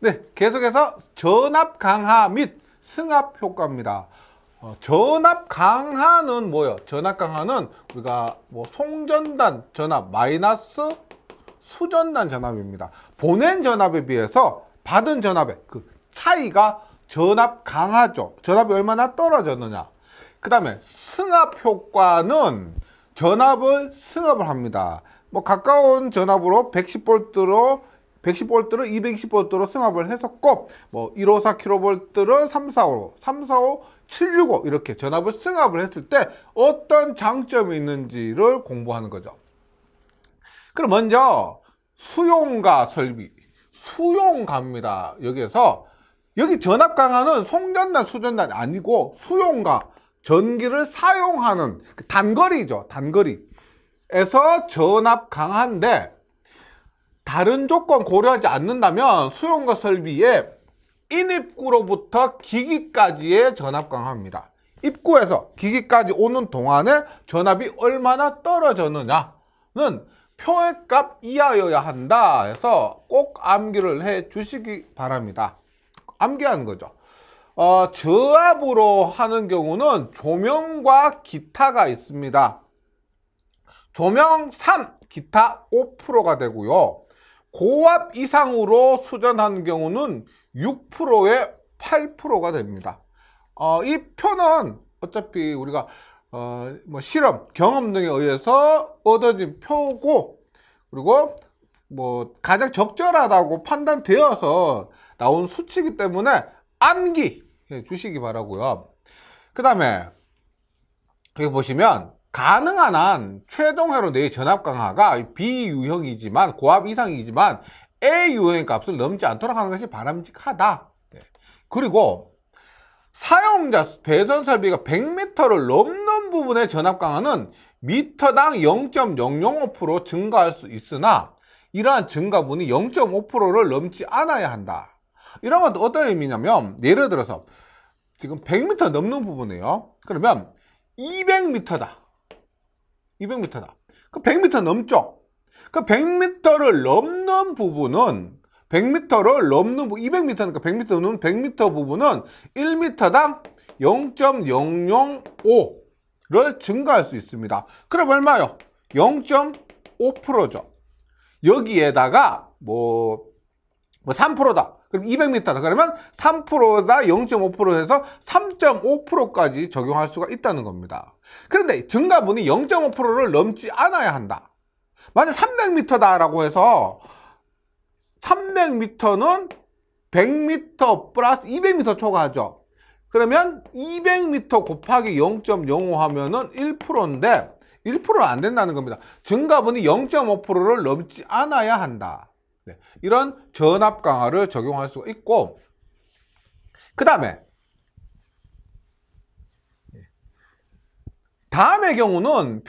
네, 계속해서 전압 강하 및 승합 효과입니다. 전압 강하는 뭐예요? 전압 강하는 우리가 뭐 송전단 전압 마이너스 수전단 전압입니다. 보낸 전압에 비해서 받은 전압의 그 차이가 전압 강하죠. 전압이 얼마나 떨어졌느냐. 그 다음에 승합 효과는 전압을 승합을 합니다. 뭐 가까운 전압으로 110V로 220V로 승합을 했었고, 뭐 154kV를 345, 345, 765 이렇게 전압을 승합을 했을 때 어떤 장점이 있는지를 공부하는 거죠. 그럼 먼저 수용가 설비, 수용가입니다. 여기 전압 강하는 송전단, 수전단이 아니고 수용가, 전기를 사용하는 단거리죠. 단거리에서 전압 강한데 다른 조건 고려하지 않는다면 수용가 설비의 인입구로부터 기기까지의 전압 강합니다. 입구에서 기기까지 오는 동안에 전압이 얼마나 떨어졌느냐는 표의값 이하여야 한다 해서 꼭 암기를 해 주시기 바랍니다. 암기하는 거죠. 저압으로 하는 경우는 조명과 기타가 있습니다. 조명 3, 기타 5%가 되고요. 고압 이상으로 수전하는 경우는 6%에 8%가 됩니다. 이 표는 어차피 우리가 뭐 실험, 경험 등에 의해서 얻어진 표고, 그리고 뭐 가장 적절하다고 판단되어서 나온 수치이기 때문에 암기해 주시기 바라고요. 그 다음에 여기 보시면 가능한 한 최종 회로 내의 전압 강하가 B유형이지만 고압 이상이지만 A유형의 값을 넘지 않도록 하는 것이 바람직하다. 그리고 사용자 배선 설비가 100m를 넘는 부분의 전압 강하는 미터당 0.005% 증가할 수 있으나 이러한 증가분이 0.5%를 넘지 않아야 한다. 이런 건 어떤 의미냐면, 예를 들어서 지금 100m 넘는 부분이에요. 그러면 200m다. 200m다. 그 100m 넘죠? 그 100m를 넘는 부분은 200m니까 100m 넘는 100m 부분은 1m당 0.005를 증가할 수 있습니다. 그럼 얼마요? 0.5%죠. 여기에다가 뭐 3%다. 그럼 200m다. 그러면 3%다 0.5% 해서 3.5%까지 적용할 수가 있다는 겁니다. 그런데 증가분이 0.5%를 넘지 않아야 한다. 만약 300m다 라고 해서 300m는 100m 플러스 200m 초과하죠. 그러면 200m 곱하기 0.05 하면은 1%인데 1%는 안 된다는 겁니다. 증가분이 0.5%를 넘지 않아야 한다. 네, 이런 전압 강화를 적용할 수가 있고, 그 다음에 다음의 경우는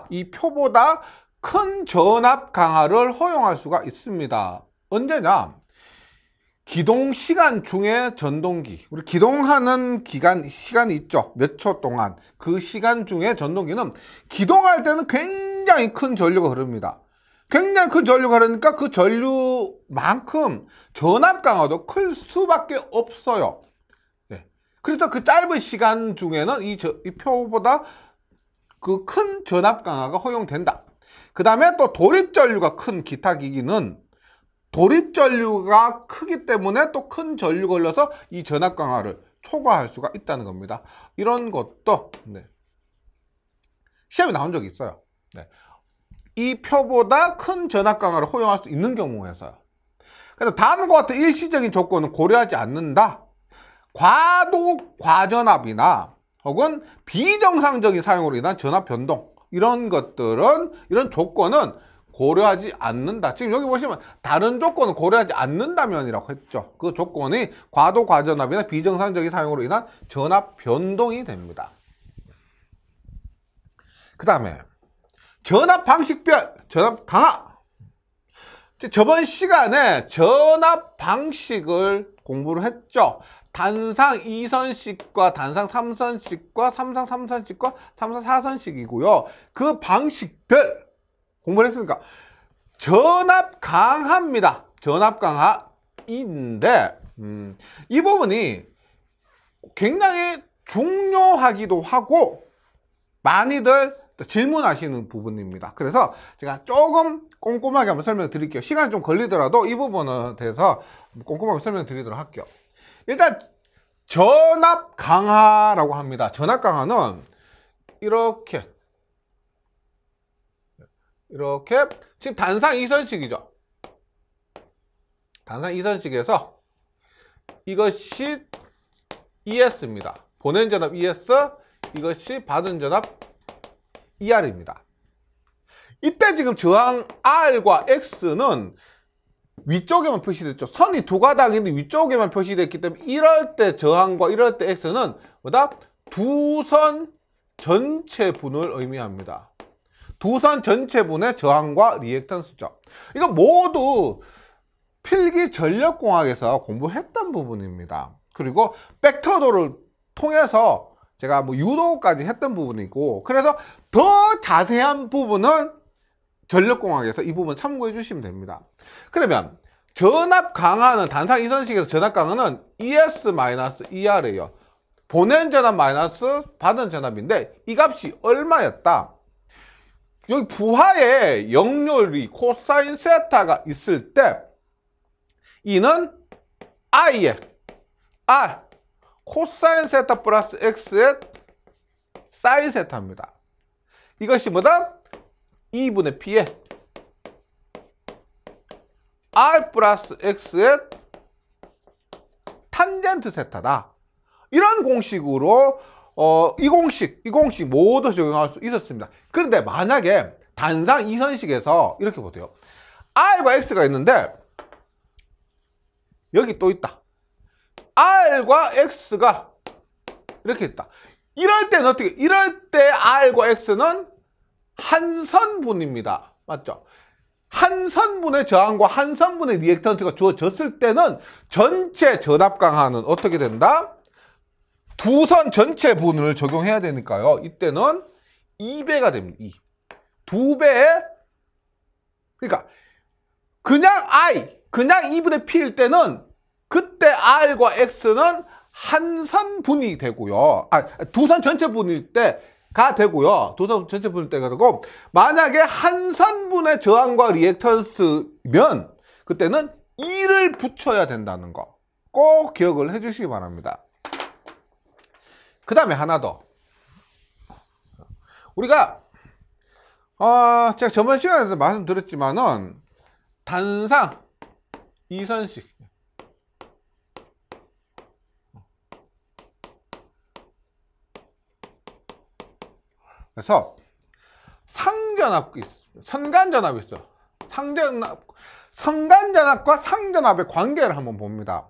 이 표보다 큰 전압 강화를 허용할 수가 있습니다. 언제냐? 기동 시간 중에 전동기, 우리 기동하는 시간이 있죠. 몇 초 동안. 그 시간 중에 전동기는 기동할 때는 굉장히 큰 전류가 흐릅니다. 굉장히 큰 전류가 흐르니까 그 전류만큼 전압 강화도 클 수밖에 없어요. 네. 그래서 그 짧은 시간 중에는 이 표보다 그 큰 전압 강화가 허용된다. 그 다음에 또 도립 전류가 큰 기타 기기는 도립 전류가 크기 때문에 또 큰 전류가 흘러서 이 전압 강화를 초과할 수가 있다는 겁니다. 이런 것도 시험에 나온 적이 있어요. 네. 이 표보다 큰 전압 강화를 허용할 수 있는 경우에서요. 그래서 다음과 같은 일시적인 조건은 고려하지 않는다. 과전압이나 혹은 비정상적인 사용으로 인한 전압 변동, 이런 조건은 고려하지 않는다. 지금 여기 보시면 다른 조건은 고려하지 않는다면이라고 했죠. 그 조건이 과전압이나 비정상적인 사용으로 인한 전압 변동이 됩니다. 그 다음에 전압 방식별, 전압 강화. 저번 시간에 전압 방식을 공부를 했죠. 단상 2선식과 단상 3선식과 삼상 3선식과 삼상 4선식이고요. 그 방식별 공부를 했으니까 전압 강화입니다. 전압 강화. 있는데 이 부분이 굉장히 중요하기도 하고 많이들 질문하시는 부분입니다. 그래서 제가 조금 꼼꼼하게 한번 설명 드릴게요. 시간이 좀 걸리더라도 이 부분에 대해서 꼼꼼하게 설명 드리도록 할게요. 일단 전압 강화라고 합니다. 전압 강화는 이렇게 지금 단상 이선식이죠. 단상 이선식에서 이것이 ES입니다. 보낸 전압 ES, 이것이 받은 전압 ER입니다. 이때 지금 저항 R과 X는 위쪽에만 표시됐죠. 선이 두 가닥인데 위쪽에만 표시됐기 때문에 이럴 때 저항과 이럴 때 X는 뭐다? 두 선 전체분을 의미합니다. 두 선 전체분의 저항과 리액턴스죠. 이거 모두 필기 전력공학에서 공부했던 부분입니다. 그리고 벡터도를 통해서 제가 뭐 유도까지 했던 부분이고, 그래서 더 자세한 부분은 전력공학에서 이 부분 참고해 주시면 됩니다. 그러면 전압 강화는 단상 이선식에서 전압 강화는 ES-ER이에요. 보낸 전압 마이너스 받은 전압인데 이 값이 얼마였다? 여기 부하에 역률이 코사인 세타가 있을 때 이는 I에 R 코사인 세타 플러스 X의 사인 세타입니다. 이것이 뭐다? 2분의 P에 R 플러스 X의 탄젠트 세타다. 이런 공식으로 이 공식 모두 적용할 수 있었습니다. 그런데 만약에 단상 이선식에서 이렇게 보세요. R과 X가 있는데 여기 또 있다. R과 X가 이렇게 있다. 이럴 때는 어떻게? 이럴 때 R과 X는 한 선분입니다. 맞죠? 한 선분의 저항과 한 선분의 리액턴스가 주어졌을 때는 전체 전압 강화는 어떻게 된다? 두 선 전체 분을 적용해야 되니까요. 이때는 2배가 됩니다. 2배의 그러니까 그냥 2분의 P일 때는 그때 R과 X는 한 선분이 되고요. 두 선 전체 분일 때가 되고요. 두 선 전체 분일 때가 되고, 만약에 한 선분의 저항과 리액턴스면 그때는 2를 붙여야 된다는 거 꼭 기억을 해 주시기 바랍니다. 그 다음에 하나 더. 우리가 제가 저번 시간에서 말씀드렸지만은 단상 이선식 그래서 상전압이 있어요. 선간전압이 있어요. 선간전압과 상전압의 관계를 한번 봅니다.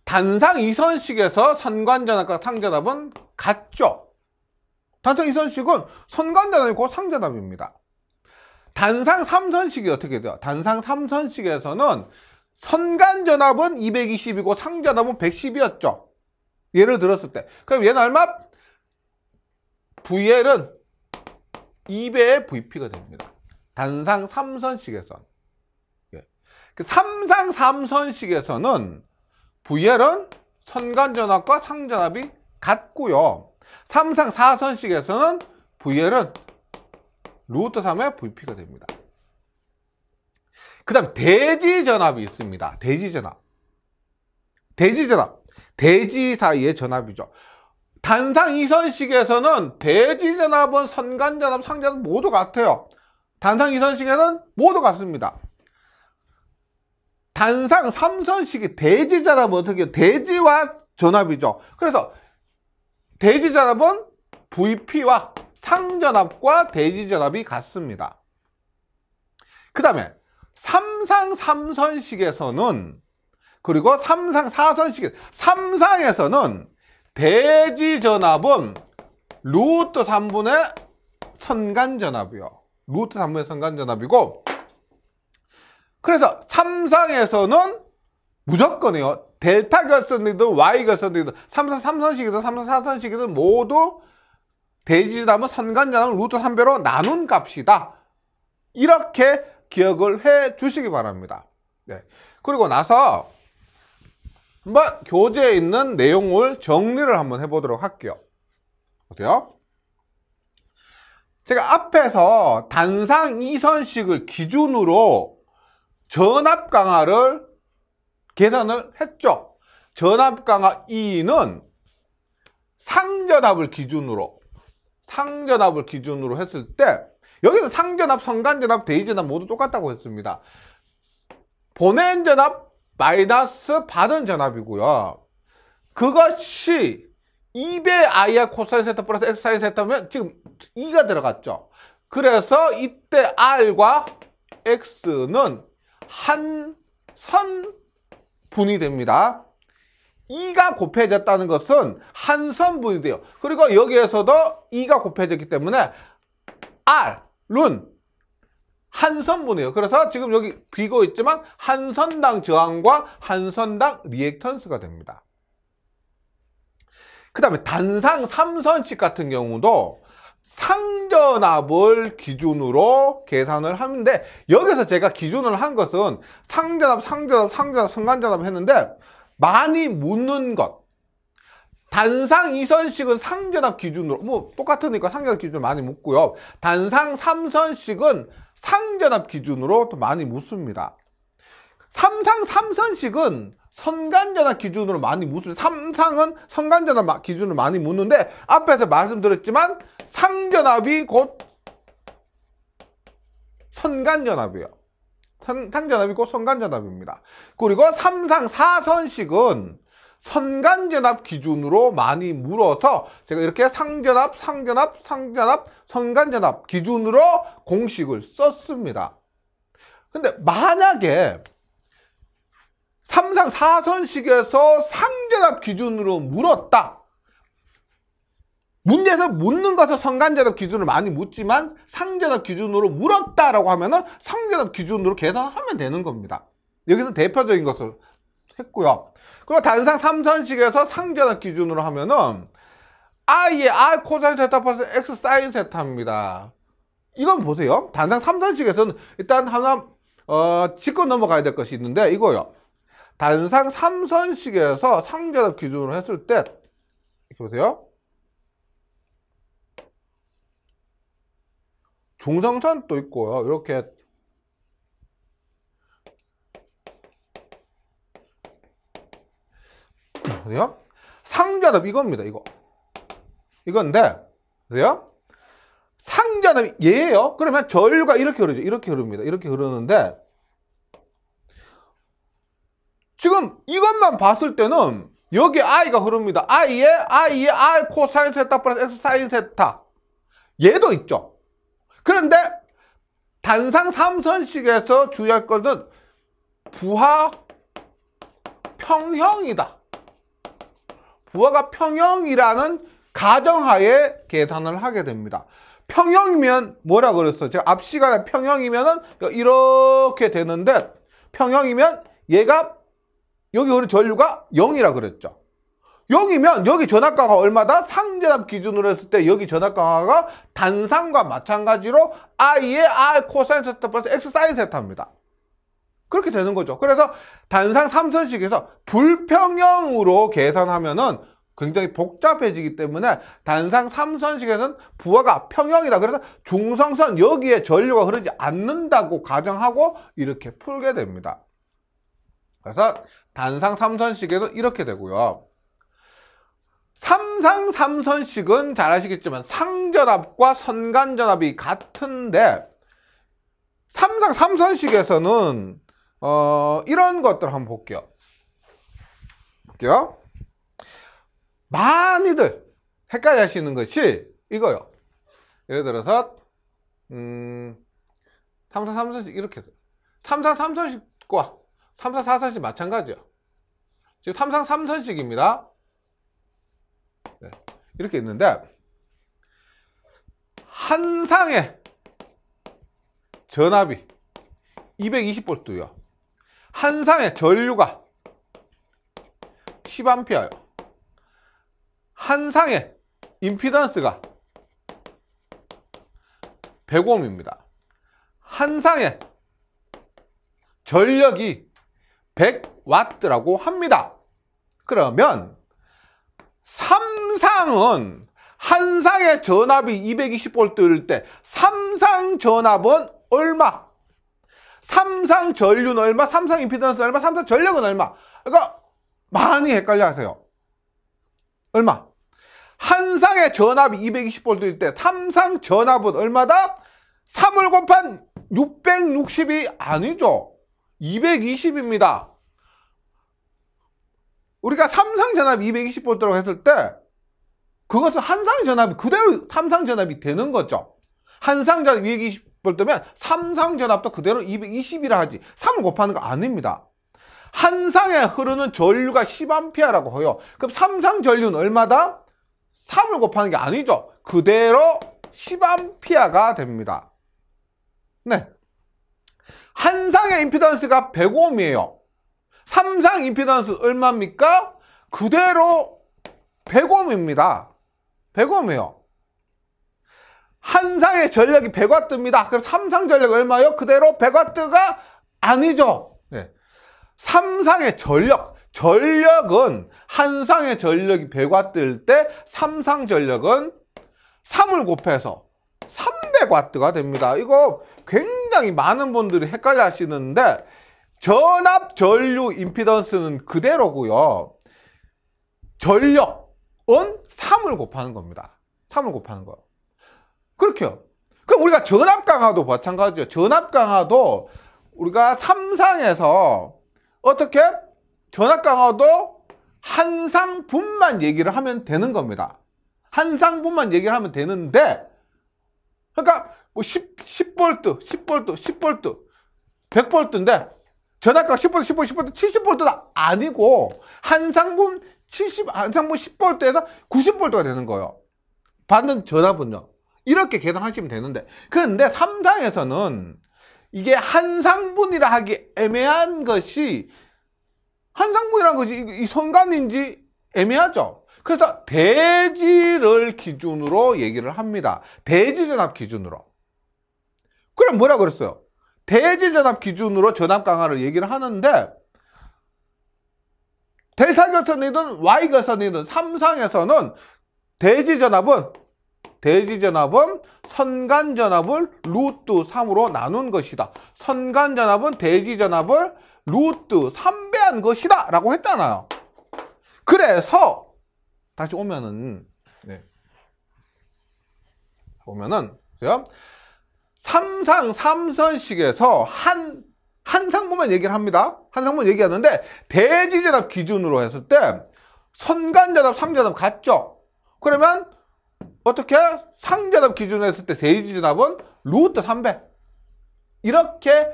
단상 이선식에서 선간전압과 상전압은 같죠. 단상 이선식은 선간전압이고 상전압입니다. 단상 3선식이 어떻게 돼요? 단상 3선식에서는 선간전압은 220이고 상전압은 110이었죠. 예를 들었을 때. 그럼 얘는 얼마? VL은 2배의 VP가 됩니다. 단상 3선식에서는. 삼상 3선식에서는 VL은 선간전압과 상전압이 같고요. 삼상 4선식에서는 VL은 루트 3의 VP가 됩니다. 그 다음 대지전압이 있습니다. 대지 사이의 전압이죠. 단상 이선식에서는 대지전압은 선간전압, 상전압 모두 같아요. 단상 이선식에는 모두 같습니다. 단상 3선식이 대지전압은 어떻게 해요? 대지와 전압이죠. 그래서 대지전압은 VP와 상전압과 대지전압이 같습니다. 그 다음에 삼상 3선식에서는 그리고 삼상 4선식에 3상에서는 대지전압은 루트 3분의 선간전압이요. 루트 3분의 선간전압이고, 그래서 3상에서는 무조건이요. 델타 결선이든 Y 결선이든 3상 3선식이든 3상 4선식이든 모두 대지전압은 선간전압을 루트 3배로 나눈 값이다. 이렇게 기억을 해 주시기 바랍니다. 네. 그리고 나서 한번 교재에 있는 내용을 정리를 한번 해보도록 할게요. 어때요? 제가 앞에서 단상 2선식을 기준으로 전압 강하를 계산을 했죠. 전압 강하 2는 상전압을 기준으로 했을 때, 여기는 상전압, 성간전압, 대이전압 모두 똑같다고 했습니다. 보낸 전압 마이너스 받은 전압이고요. 그것이 2배 IR 코사인 세타 플러스 X 사인 세타면 지금 2가 들어갔죠. 그래서 이때 R과 X는 한 선분이 됩니다. 2가 곱해졌다는 것은 한 선분이 돼요. 그리고 여기에서도 2가 곱해졌기 때문에 R은 한 선분이에요. 그래서 지금 여기 비고 있지만 한 선당 저항과 한 선당 리액턴스가 됩니다. 그 다음에 단상 3선식 같은 경우도 상전압을 기준으로 계산을 하는데, 여기서 제가 기준을 한 것은 상전압, 성간전압 했는데, 많이 묻는 것, 단상 2선식은 상전압 기준으로, 뭐 똑같으니까 상전압 기준으로 많이 묻고요. 단상 3선식은 상전압 기준으로 또 많이 묻습니다. 삼상 3선식은 선간전압 기준으로 많이 묻습니다. 삼상은 선간전압 기준으로 많이 묻는데, 앞에서 말씀드렸지만 상전압이 곧 선간전압이에요. 상전압이 곧 선간전압입니다. 그리고 삼상 4선식은 선간전압 기준으로 많이 물어서 제가 이렇게 상전압, 선간전압 기준으로 공식을 썼습니다. 근데 만약에 삼상 4선식에서 상전압 기준으로 물었다. 문제에서 묻는 것은 선간전압 기준으로 많이 묻지만 상전압 기준으로 물었다라고 하면은 상전압 기준으로 계산하면 되는 겁니다. 여기서 대표적인 것을 했고요. 그리고 단상 3선식에서 상전압 기준으로 하면은 I의 R 코사인 세타 플러스 X 사인 세타입니다. 이건 보세요. 단상 3선식에서는 일단 하나 짚고 넘어가야 될 것이 있는데, 이거요. 단상 3선식에서 상전압 기준으로 했을 때 이렇게 보세요. 중성선도 있고요. 이렇게 보세요. 상전압 이겁니다. 이건데 보세요. 상전압이 얘예요. 그러면 전류가 이렇게 흐르죠. 이렇게 흐릅니다. 이렇게 흐르는데, 지금 이것만 봤을 때는 여기 I가 흐릅니다. I에 R 코사인 세타 플러스 X 사인 세타, 얘도 있죠. 그런데 단상 3선식에서 주의할 것은 부하 평형이다. 부하가 평형이라는 가정하에 계산을 하게 됩니다. 평형이면 뭐라 그랬어요? 제가 앞 시간에 평형이면은 이렇게 되는데, 평형이면 얘가 여기 흐르는 전류가 0이라 그랬죠. 0이면 여기 전압강화가 얼마다? 상전압 기준으로 했을 때 여기 전압강화가 단상과 마찬가지로 I의 R 코사인 세타 플러스 X 사인 세타입니다. 그렇게 되는 거죠. 그래서 단상 3선식에서 불평형으로 계산하면은 굉장히 복잡해지기 때문에 단상 3선식에서는 부하가 평형이다. 그래서 중성선 여기에 전류가 흐르지 않는다고 가정하고 이렇게 풀게 됩니다. 그래서 단상 3선식에는 이렇게 되고요. 삼상 3선식은 잘 아시겠지만 상전압과 선간전압이 같은데, 삼상 3선식에서는 이런 것들 한번 볼게요. 많이들 헷갈려 하시는 것이 이거요. 예를 들어서 삼상 3선식 이렇게, 삼상 3선식과 삼상 4선식 마찬가지예요. 지금 삼상 3선식입니다. 네, 이렇게 있는데, 한 상의 전압이 220V요. 한 상의 전류가 10A예요. 한 상의 임피던스가 100Ω입니다. 한 상의 전력이 100W라고 합니다. 그러면 삼상은 한 상의 전압이 220V일 때 삼상 전압은 얼마? 삼상 전류는 얼마? 삼상 임피던스는 얼마? 삼상 전력은 얼마? 그러니까 많이 헷갈려 하세요. 얼마? 한 상의 전압이 220V일 때 삼상 전압은 얼마다? 3을 곱한 660이 아니죠. 220입니다. 우리가 삼상 전압이 220V라고 했을 때 그것은 한상 전압이 그대로 삼상 전압이 되는 거죠. 한상 전압이 220V면 삼상 전압도 그대로 220이라 하지 3을 곱하는 거 아닙니다. 한 상에 흐르는 전류가 10A라고 해요. 그럼 삼상 전류는 얼마다? 3을 곱하는 게 아니죠. 그대로 10A가 됩니다. 네. 한 상의 임피던스가 100Ω이에요. 삼상 임피던스 얼마입니까? 그대로 100Ω입니다. 100Ω이에요. 한 상의 전력이 100W입니다. 그럼 삼상 전력 얼마요? 그대로 100W가 아니죠. 네. 삼상의 전력은 한 상의 전력이 100W일 때 삼상 전력은 3을 곱해서 300W가 됩니다. 이거 굉장히 많은 분들이 헷갈려 하시는데 전압 전류 임피던스는 그대로고요. 전력은 3을 곱하는 겁니다. 3을 곱하는 거예요. 그렇게요. 그럼 우리가 전압 강화도 마찬가지죠. 전압 강화도 우리가 삼상에서 어떻게? 전압 강화도 한 상분만 얘기를 하면 되는 겁니다. 한 상분만 얘기를 하면 되는데 그러니까 뭐 10V, 100V인데 전압가 10V, 70V도 아니고 한 상분 10V에서 90V가 되는 거예요. 받는 전압은요. 이렇게 계산하시면 되는데 그런데 삼상에서는 이게 한 상분이라 하기 애매한 것이 한 상분이라는 것이 이 선간인지 애매하죠. 그래서 대지를 기준으로 얘기를 합니다. 대지전압 기준으로. 그럼 뭐라 그랬어요? 대지전압 기준으로 전압 강화를 얘기를 하는데 델타 결선이든 Y 결선이든 삼상에서는 대지전압은 선간전압을 루트 3으로 나눈 것이다. 선간전압은 대지전압을 루트 3배한 것이다 라고 했잖아요. 그래서 다시 오면은 삼상 삼선식에서 한 상분만 얘기를 합니다. 한 상분 얘기하는데 대지전압 기준으로 했을 때 선간전압, 상전압 같죠? 그러면 어떻게? 상전압 기준으로 했을 때 대지전압은 루트 3배. 이렇게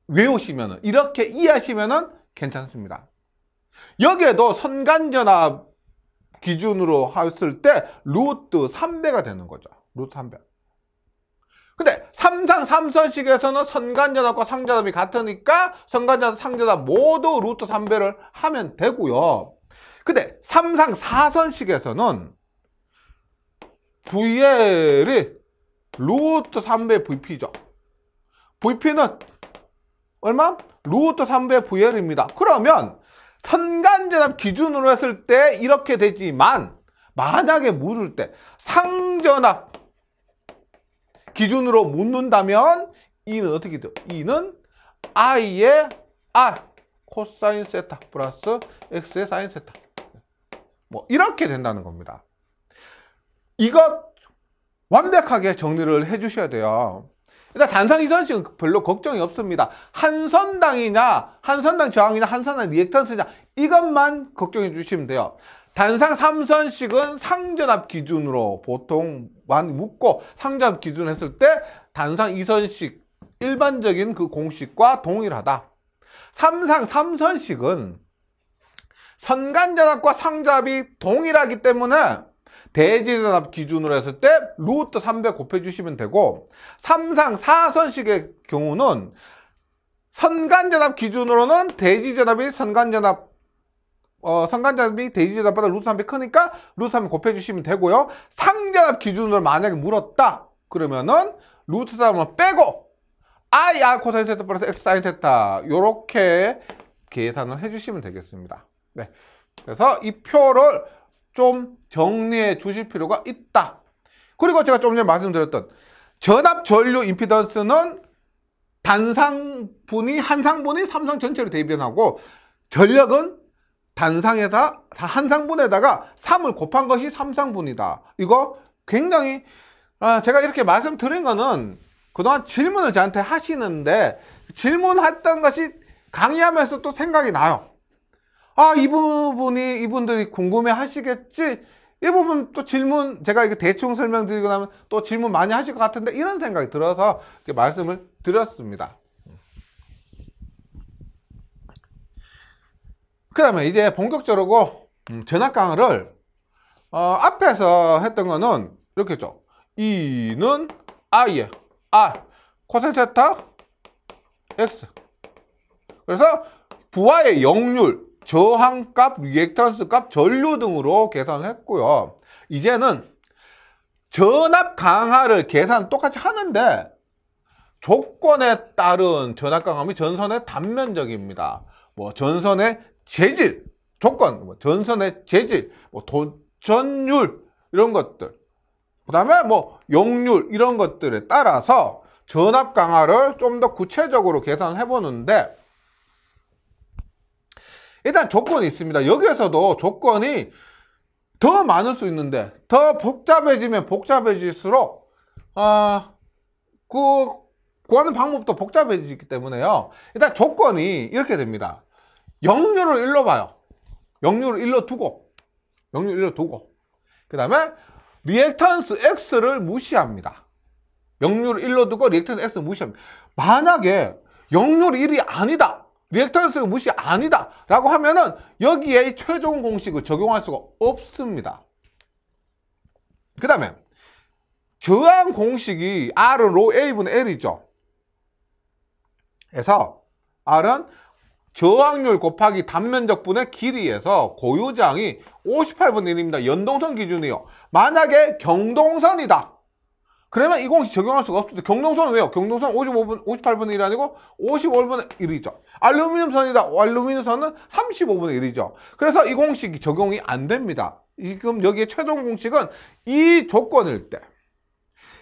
외우시면은, 이렇게 이해하시면은 괜찮습니다. 여기에도 선간전압 기준으로 했을 때 루트 3배가 되는 거죠. 루트 3배. 근데 삼상 삼선식에서는 선간전압과 상전압이 같으니까 선간전압, 상전압 모두 루트 3배를 하면 되고요. 근데 삼상 사선식에서는 VL이 루트 3배 VP죠. VP는 얼마? 루트 3배 VL입니다. 그러면 선간전압 기준으로 했을 때 이렇게 되지만 만약에 물을 때 상전압 기준으로 묻는다면 E는 어떻게 돼요? E는 I의 R 코사인 세타 플러스 X의 사인 세타 뭐 이렇게 된다는 겁니다. 이것 완벽하게 정리를 해 주셔야 돼요. 일단 단상 이선식은 별로 걱정이 없습니다. 한선당이냐 한선당 저항이냐 한선당 리액턴스냐 이것만 걱정해 주시면 돼요. 단상 3선식은 상전압 기준으로 보통 많이 묻고 상전압 기준으로 했을 때 단상 2선식 일반적인 그 공식과 동일하다. 삼상 3선식은 선간전압과 상전압이 동일하기 때문에 대지전압 기준으로 했을 때 루트 3배 곱해주시면 되고 삼상 4선식의 경우는 선간전압 기준으로는 대지전압이 선간전압이 대지전압보다 루트 3배 크니까 루트 3배 곱해주시면 되고요. 상전압 기준으로 만약에 물었다 그러면은 루트 3을 빼고 I R 코사인 세타 플러스 X 사인 세타 요렇게 계산을 해주시면 되겠습니다. 네. 그래서 이 표를 좀 정리해 주실 필요가 있다. 그리고 제가 좀 전에 말씀드렸던 전압 전류 임피던스는 단상분이 한상분이 삼상 전체를 대변하고 전력은 단상에다 한상분에다가 3을 곱한 것이 삼상분이다. 이거 굉장히 제가 이렇게 말씀드린 거는 그동안 질문을 저한테 하시는데 질문했던 것이 강의하면서 또 생각이 나요. 이 부분이 이분들이 궁금해 하시겠지. 이 부분 또 질문 제가 이거 대충 설명드리고 나면 또 질문 많이 하실 것 같은데 이런 생각이 들어서 이렇게 말씀을 드렸습니다. 그 다음에 이제 본격적으로 전압 강화를 앞에서 했던 거는 이렇게 했죠. E는 I에 R 코사인 세타 X. 그래서 부하의 역률, 저항값, 리액턴스 값, 전류 등으로 계산을 했고요. 이제는 전압 강하를 계산 똑같이 하는데 조건에 따른 전압 강함이 전선의 단면적입니다. 뭐 전선의 재질, 조건, 뭐 전선의 재질, 뭐 도전율 이런 것들, 그 다음에 뭐 역률 이런 것들에 따라서 전압 강하를 좀 더 구체적으로 계산해 보는데 일단 조건이 있습니다. 여기에서도 조건이 더 많을 수 있는데 더 복잡해지면 복잡해질수록 구하는 방법도 복잡해지기 때문에요. 일단 조건이 이렇게 됩니다. 역률을 1로 봐요. 역률을 1로 두고 그 다음에 리액턴스 X를 무시합니다. 역률을 1로 두고 리액턴스 X를 무시합니다. 만약에 역률이 1이 아니다, 리액턴스가 무시 아니다 라고 하면은 여기에 최종 공식을 적용할 수가 없습니다. 그 다음에 저항 공식이 R은 로 A분의 L이죠. 그래서 R은 저항률 곱하기 단면적분의 길이에서 고유저항이 58분의 1입니다. 연동선 기준이요. 만약에 경동선이다. 그러면 이 공식 적용할 수가 없습니다. 경동선은 왜요? 경동선 58분의 1이 아니고 55분의 1이죠. 알루미늄 선이다. 알루미늄 선은 35분의 1이죠. 그래서 이 공식이 적용이 안 됩니다. 지금 여기에 최종 공식은 이 조건일 때.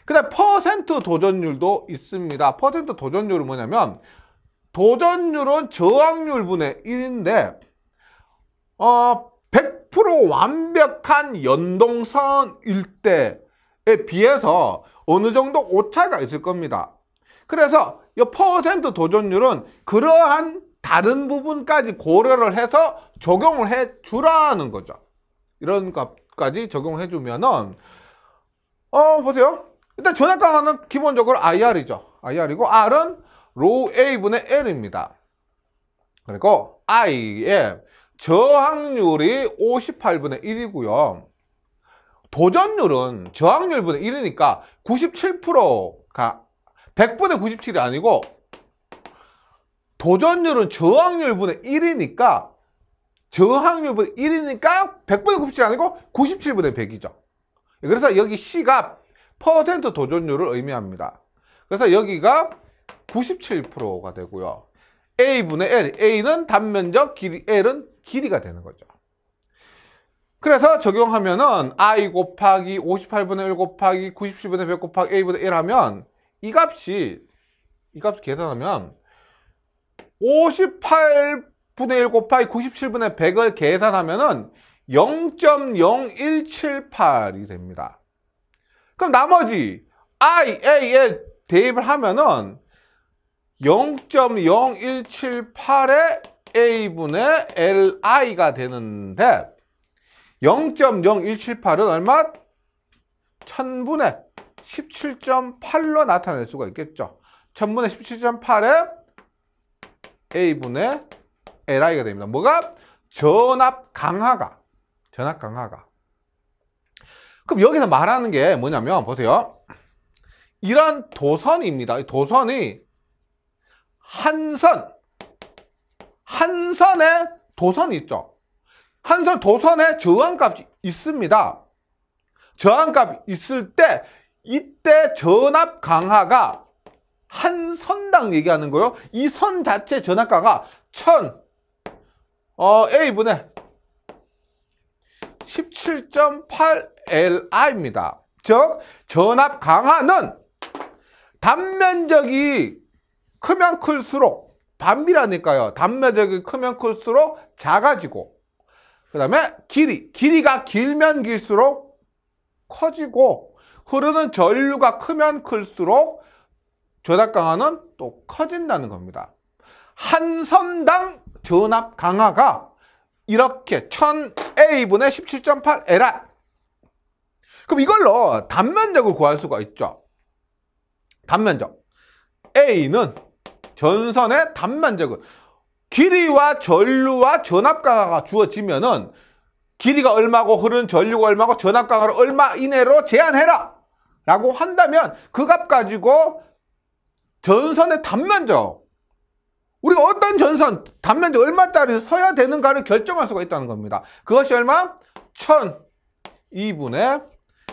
그 다음 퍼센트 도전율도 있습니다. 퍼센트 도전율은 뭐냐면 도전율은 저항률분의 1인데 100% 완벽한 연동선일 때에 비해서 어느 정도 오차가 있을 겁니다. 그래서 이 퍼센트 도전율은 그러한 다른 부분까지 고려를 해서 적용을 해 주라는 거죠. 이런 값까지 적용해 주면은 보세요. 일단 전압 강화는 기본적으로 IR이죠. IR이고 R은 로 A분의 L입니다. 그리고 I의 저항률이 58분의 1이고요. 도전율은 저항률분의 1이니까 97%가 100분의 97이 아니고 도전율은 저항률분의 1이니까 100분의 97이 아니고 97분의 100이죠. 그래서 여기 C가 퍼센트 도전율을 의미합니다. 그래서 여기가 97%가 되고요. A분의 L, A는 단면적, L은 길이가 되는 거죠. 그래서 적용하면은 I 곱하기 58분의 1 곱하기 97분의 100 곱하기 A분의 1 하면 이 값 계산하면 58분의 1 곱하기 97분의 100을 계산하면은 0.0178이 됩니다. 그럼 나머지 I, A, L 대입을 하면은 0.0178의 A분의 LI가 되는데 0.0178은 얼마? 1000분의 17.8로 나타낼 수가 있겠죠. 1000분의 17.8의 A분의 LI가 됩니다. 뭐가? 전압 강하가. 그럼 여기서 말하는 게 뭐냐면 보세요. 이런 도선입니다. 이 도선이 한선에 도선이 있죠. 한선 도선에 저항값이 있습니다. 저항값이 있을 때 이때 전압 강하가 한 선당 얘기하는 거예요. 이 선 자체 전압 강하 1000, A분의 17.8Li입니다. 즉 전압 강하는 단면적이 크면 클수록 반비라니까요. 단면적이 크면 클수록 작아지고, 그 다음에 길이가 길면 길수록 커지고, 흐르는 전류가 크면 클수록 전압 강하는 또 커진다는 겁니다. 한 선당 전압 강하가 이렇게 1000A분의 17.8Li. 그럼 이걸로 단면적을 구할 수가 있죠. 단면적. A는 전선의 단면적은 길이와 전류와 전압 강하가 주어지면은 길이가 얼마고 흐르는 전류가 얼마고 전압 강하를 얼마 이내로 제한해라 라고 한다면 그 값 가지고 전선의 단면적, 우리가 어떤 전선 단면적 얼마짜리 써야 되는가를 결정할 수가 있다는 겁니다. 그것이 얼마? 1002분의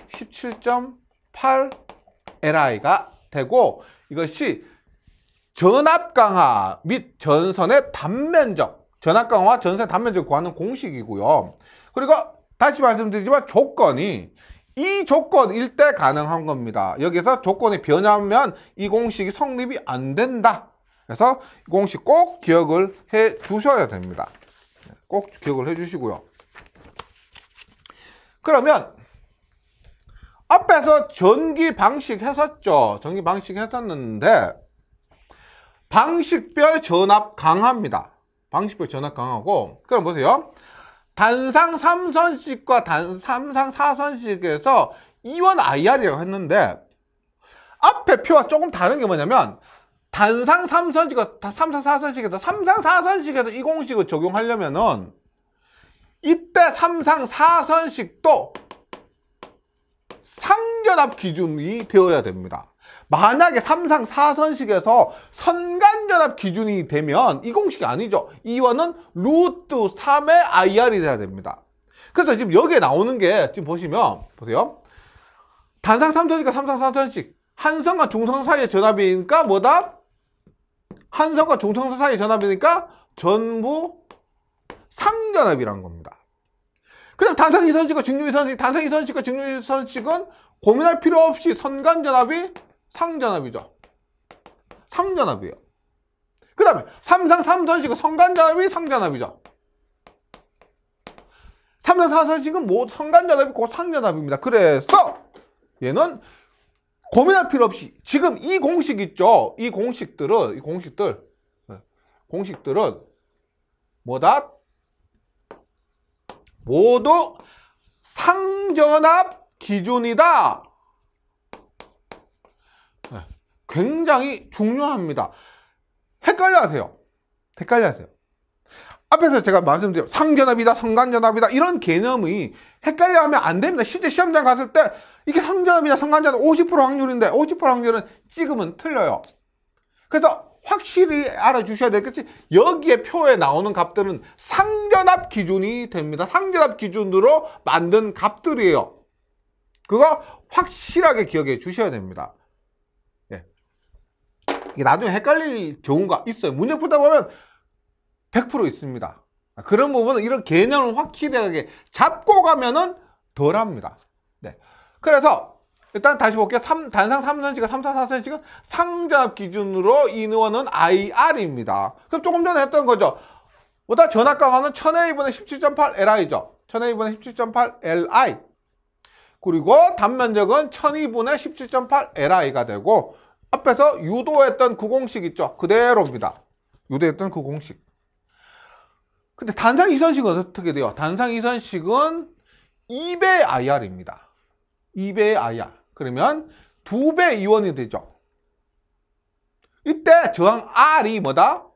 17.8Li가 되고, 이것이 전압 강하 및 전선의 단면적, 전압 강화와 전선의 단면적을 구하는 공식이고요. 그리고 다시 말씀드리지만 조건이 이 조건일 때 가능한 겁니다. 여기서 조건이 변하면 이 공식이 성립이 안 된다. 그래서 이 공식 꼭 기억을 해 주셔야 됩니다. 꼭 기억을 해 주시고요. 그러면 앞에서 전기 방식 했었죠. 전기 방식 했었는데 방식별 전압 강합니다. 방식별 전압 강하고, 그럼 보세요. 단상 3선식과 단상 4선식에서 이원 IR이라고 했는데 앞에 표와 조금 다른 게 뭐냐면, 단상 3선식과 삼상 4선식에서 삼상 4선식에서 이 공식을 적용하려면은 이때 삼상 4선식도 상전압 기준이 되어야 됩니다. 만약에 삼상 4선식에서 선간전압 기준이 되면 이 공식이 아니죠. 이원은 루트 3의 IR이 돼야 됩니다. 그래서 지금 여기에 나오는 게 지금 보시면, 보세요. 단상 3선식과 삼상 4선식, 한선과 중성선 사이의 전압이니까 뭐다? 한선과 중성선 사이의 전압이니까 전부 상전압이라는 겁니다. 그럼 단상 2선식과 직류 2선식, 단상 2선식과 직류 2선식은 고민할 필요 없이 선간전압이 상전압이죠. 상전압이에요. 그 다음에 삼상 3선식은 선간전압이 상전압이죠. 삼상 4선식은 뭐 선간전압이 곧 상전압입니다. 그래서 얘는 고민할 필요 없이 지금 이 공식 있죠. 이 공식들은 뭐다? 모두 상전압 기준이다. 굉장히 중요합니다. 헷갈려 하세요. 앞에서 제가 말씀드린 상전압이다, 선간전압이다 이런 개념이 헷갈려 하면 안 됩니다. 실제 시험장 갔을 때 이게 상전압이다, 선간전압 50% 확률인데 50% 확률은 찍으면 틀려요. 그래서 확실히 알아주셔야 되겠지. 여기에 표에 나오는 값들은 상전압 기준이 됩니다. 상전압 기준으로 만든 값들이에요. 그거 확실하게 기억해 주셔야 됩니다. 이게 나중에 헷갈릴 경우가 있어요. 문제 풀다 보면 100% 있습니다. 그런 부분은 이런 개념을 확실하게 잡고 가면은 덜 합니다. 네. 그래서 일단 다시 볼게요. 단상 3선식과 삼상 4선식은 상전압 기준으로 인원은 IR입니다. 그럼 조금 전에 했던 거죠. 보다 전압 강화는 1000A분의 17.8Li죠. 1000A분의 17.8Li. 그리고 단면적은 1002분의 17.8Li가 되고, 앞에서 유도했던 그 공식 있죠. 그대로입니다. 유도했던 그 공식. 근데 단상 2선식은 어떻게 돼요? 단상 2선식은 2배 IR입니다. 2배 IR. 그러면 2배 이원이 되죠. 이때 저항 R이 뭐다?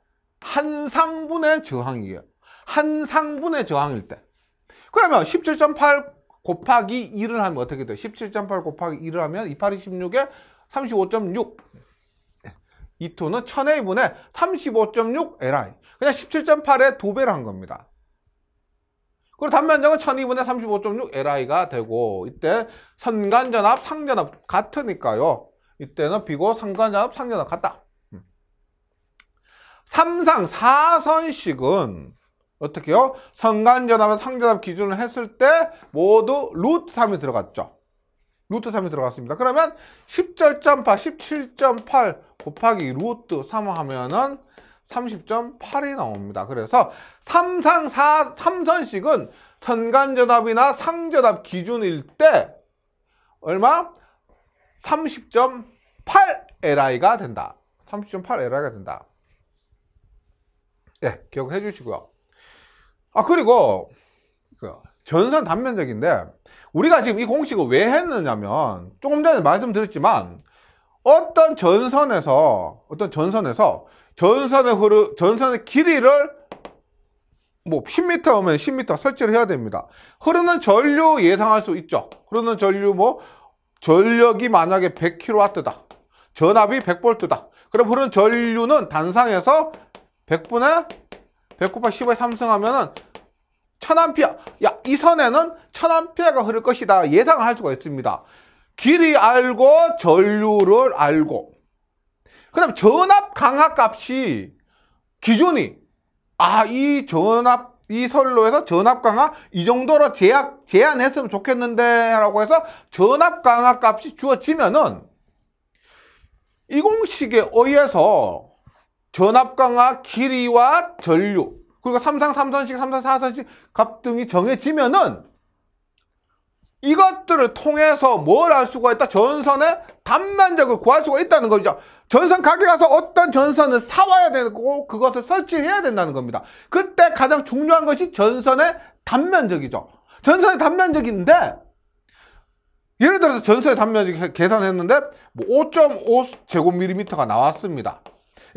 한 상분의 저항이에요. 한 상분의 저항일 때. 그러면 17.8 곱하기 2를 하면 어떻게 돼요? 17.8 곱하기 2를 하면 28이 16에 35.6. 2토는 1000A분의 35.6 Li. 그냥 17.8의 2배를 한 겁니다. 그리고 단면적은 1002분의 35.6 Li가 되고, 이때 선간전압, 상전압 같으니까요. 이때는 비고 상간전압, 상전압 같다. 삼상 4선식은 어떻게요? 선간전압과 상전압 기준을 했을 때 모두 루트 3이 들어갔죠. 루트 3이 들어갔습니다. 그러면 17.8, 17.8 곱하기 루트 3 하면은 30.8이 나옵니다. 그래서 3선식은 선간전압이나 상전압 기준일 때 얼마? 30.8 LI가 된다. 30.8 LI가 된다. 예, 기억해 주시고요. 그리고 전선 단면적인데 우리가 지금 이 공식을 왜 했느냐면 조금 전에 말씀드렸지만 어떤 전선에서 전선의 길이를 뭐 10m면 10m 설치를 해야 됩니다. 흐르는 전류 예상할 수 있죠. 흐르는 전류 전력이 만약에 100kW다. 전압이 100V다. 그럼 흐르는 전류는 단상에서 100분의 100 곱하기 10의 3승하면은 1000A. 야, 이 선에는 1000A가 흐를 것이다. 예상을 할 수가 있습니다. 길이 알고 전류를 알고. 그 다음 전압 강하 값이 기준이 이 선로에서 전압 강하 이 정도로 제한했으면 좋겠는데 라고 해서 전압 강하 값이 주어지면은 이 공식에 의해서 전압 강하 길이와 전류 그리고 3상 3선식 3상 4선식 값 등이 정해지면은 이것들을 통해서 뭘 알 수가 있다? 전선의 단면적을 구할 수가 있다는 거죠. 전선 가게 가서 어떤 전선을 사와야 되고 그것을 설치해야 된다는 겁니다. 그때 가장 중요한 것이 전선의 단면적이죠. 전선의 단면적인데 예를 들어서 전선의 단면적 계산했는데 5.5제곱밀리미터가 나왔습니다.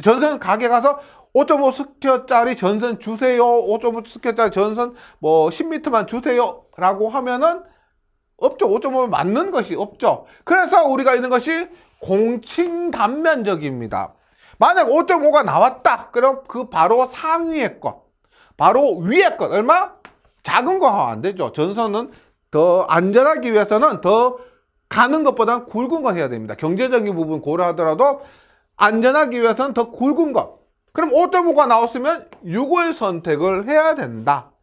전선 가게 가서 5.5 스퀘어짜리 전선 주세요. 5.5 스퀘어짜리 전선 10m만 주세요. 라고 하면은 없죠. 5.5면 맞는 것이 없죠. 그래서 우리가 있는 것이 공칭 단면적입니다. 만약 5.5가 나왔다. 그럼 그 바로 상위의 것, 바로 위의 것, 얼마? 작은 거 하면 안 되죠. 전선은 더 안전하기 위해서는 더 가는 것보다는 굵은 거 해야 됩니다. 경제적인 부분 고려하더라도 안전하기 위해서는 더 굵은 것. 그럼 5.5가 나왔으면 6을 선택을 해야 된다.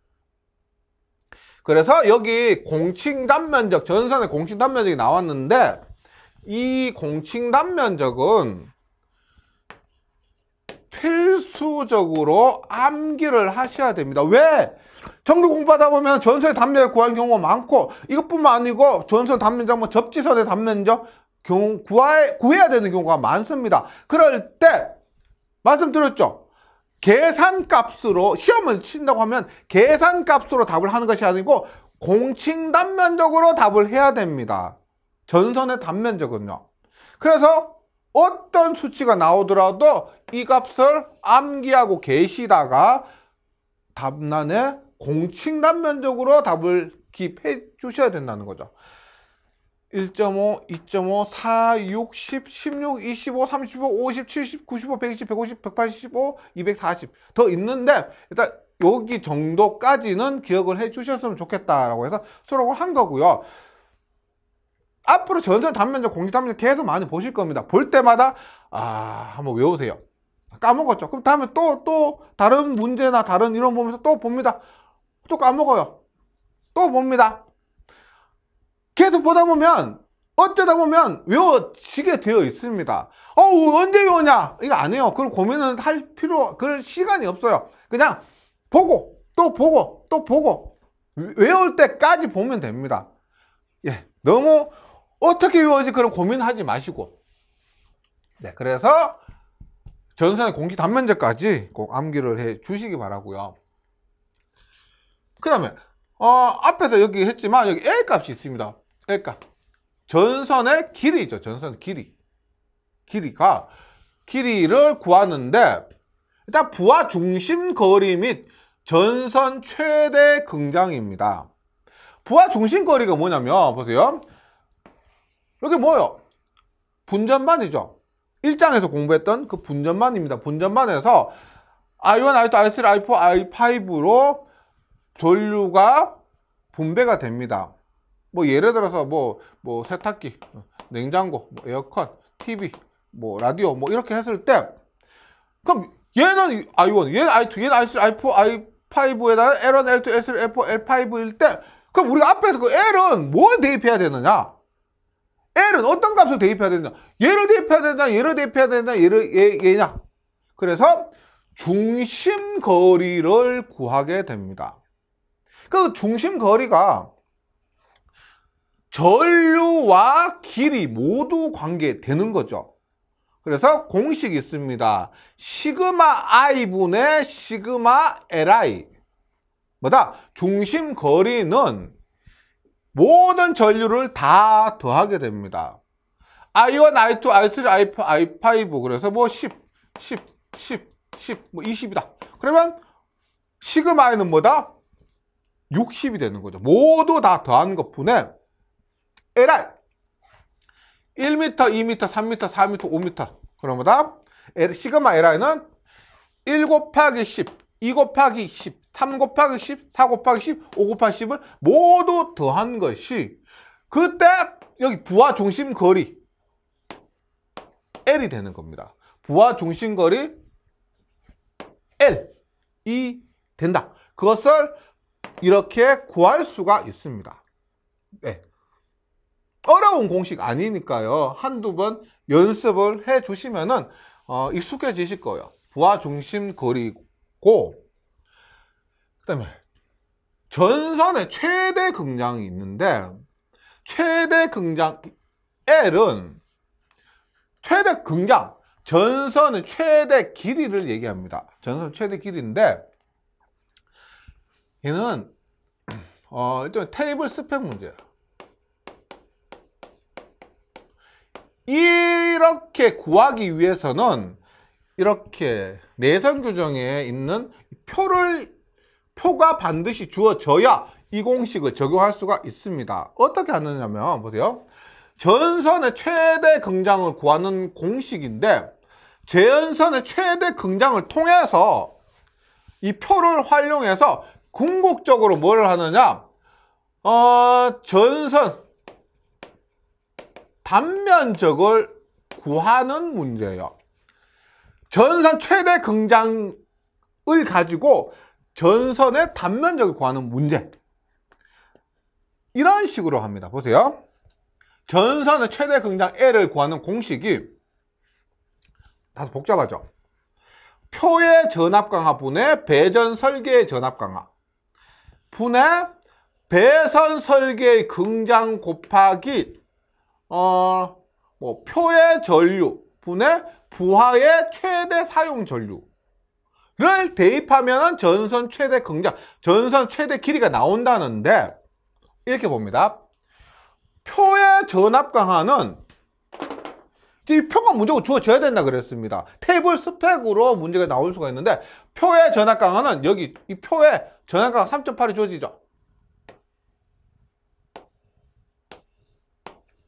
그래서 여기 공칭 단면적, 전선의 공칭 단면적이 나왔는데 이 공칭 단면적은 필수적으로 암기를 하셔야 됩니다. 왜? 전기 공부하다 보면 전선의 단면적 구하는 경우가 많고 이것뿐만 아니고 전선 단면적, 접지선의 단면적 구해야 되는 경우가 많습니다. 그럴 때 말씀드렸죠. 계산값으로 시험을 친다고 하면 계산값으로 답을 하는 것이 아니고 공칭 단면적으로 답을 해야 됩니다. 전선의 단면적은요. 그래서 어떤 수치가 나오더라도 이 값을 암기하고 계시다가 답란에 공칭 단면적으로 답을 기입해 주셔야 된다는 거죠. 1.5, 2.5, 4, 6, 10, 16, 25, 35, 50, 70, 95, 120, 150, 185, 240 더 있는데 일단 여기 정도까지는 기억을 해 주셨으면 좋겠다라고 해서 수록을 한 거고요. 앞으로 전선 단면적, 공식 단면적 계속 많이 보실 겁니다. 볼 때마다 한번 외우세요. 까먹었죠. 그럼 다음에 또 다른 문제나 다른 이론 보면서 또 봅니다. 또 까먹어요. 또 봅니다. 계속 보다 보면 어쩌다 보면 외워지게 되어 있습니다. 언제 외우냐? 이거 안 해요. 그럼 고민은 할 그럴 시간이 없어요. 그냥 보고 또 보고 또 보고 외울 때까지 보면 됩니다. 예, 너무 어떻게 외워지 그런 고민하지 마시고. 네, 그래서 전선의 공기 단면적까지 꼭 암기를 해 주시기 바라고요. 그 다음에 앞에서 여기 했지만 여기 L 값이 있습니다. L 값. 전선의 길이죠. 전선의 길이를 구하는데 일단 부하 중심 거리 및 전선 최대 긍장입니다. 부하 중심 거리가 뭐냐면 보세요. 여기 뭐예요? 분전반이죠. 1장에서 공부했던 그 분전반입니다. 분전반에서 I1, I2, I3, I4, I5로 전류가 분배가 됩니다. 예를 들어서 세탁기, 냉장고, 에어컨, TV, 라디오 이렇게 했을 때 그럼 얘는 I1, 얘는 I2, 얘는 I3, I4, L5에다가 L1, L2, L3, L4, L5일 때 그럼 우리가 앞에서 그 L은 뭘 대입해야 되느냐? L은 어떤 값을 대입해야 되느냐? 얘를 대입해야 되느냐? 얘를 대입해야 되느냐? 얘냐? 그래서 중심거리를 구하게 됩니다. 그 중심거리가 전류와 길이 모두 관계되는 거죠. 그래서 공식이 있습니다. 시그마 i분의 시그마 li. 뭐다? 중심거리는 모든 전류를 다 더하게 됩니다. i1, i2, i3, i5 그래서 뭐 10, 뭐 20이다. 그러면 시그마 i는 뭐다? 60이 되는 거죠. 모두 다 더한 것분에 li 1m, 2m, 3m, 4m, 5m 그럼 뭐다? 시그마 li는 1 곱하기 10, 2 곱하기 10, 3 곱하기 10, 4 곱하기 10, 5 곱하기 10을 모두 더한 것이 그때 여기 부하 중심거리 L이 되는 겁니다. 부하 중심거리 L이 된다. 그것을 이렇게 구할 수가 있습니다. 네. 어려운 공식 아니니까요. 한두 번 연습을 해 주시면은 익숙해지실 거예요. 부하 중심거리고 그다음에 전선의 최대 긍량이 있는데 최대 긍량 L은 최대 긍량 전선의 최대 길이를 얘기합니다. 전선 최대 길이인데 얘는 일단 테이블 스펙 문제예요. 이렇게 구하기 위해서는 이렇게 내선 규정에 있는 표가 반드시 주어져야 이 공식을 적용할 수가 있습니다. 어떻게 하느냐면 보세요. 전선의 최대 긍량을 구하는 공식인데 제연선의 최대 긍량을 통해서 이 표를 활용해서 궁극적으로 뭘 하느냐? 전선 단면적을 구하는 문제예요. 전선 최대 긍량을 가지고 전선의 단면적을 구하는 문제. 이런 식으로 합니다. 보세요. 전선의 최대 긍량 L을 구하는 공식이 다소 복잡하죠. 표의 전압강하 분의 배전 설계의 전압강하 분의 배선 설계의 긍량 곱하기 표의 전류 분의 부하의 최대 사용 전류를 대입하면 전선 최대 긍량, 전선 최대 길이가 나온다는데 이렇게 봅니다. 표의 전압 강하는 이 표가 무조건 주어져야 된다 그랬습니다. 테이블 스펙으로 문제가 나올 수가 있는데 표의 전압 강하는 여기 이 표의 전압 강하 3.8이 주어지죠.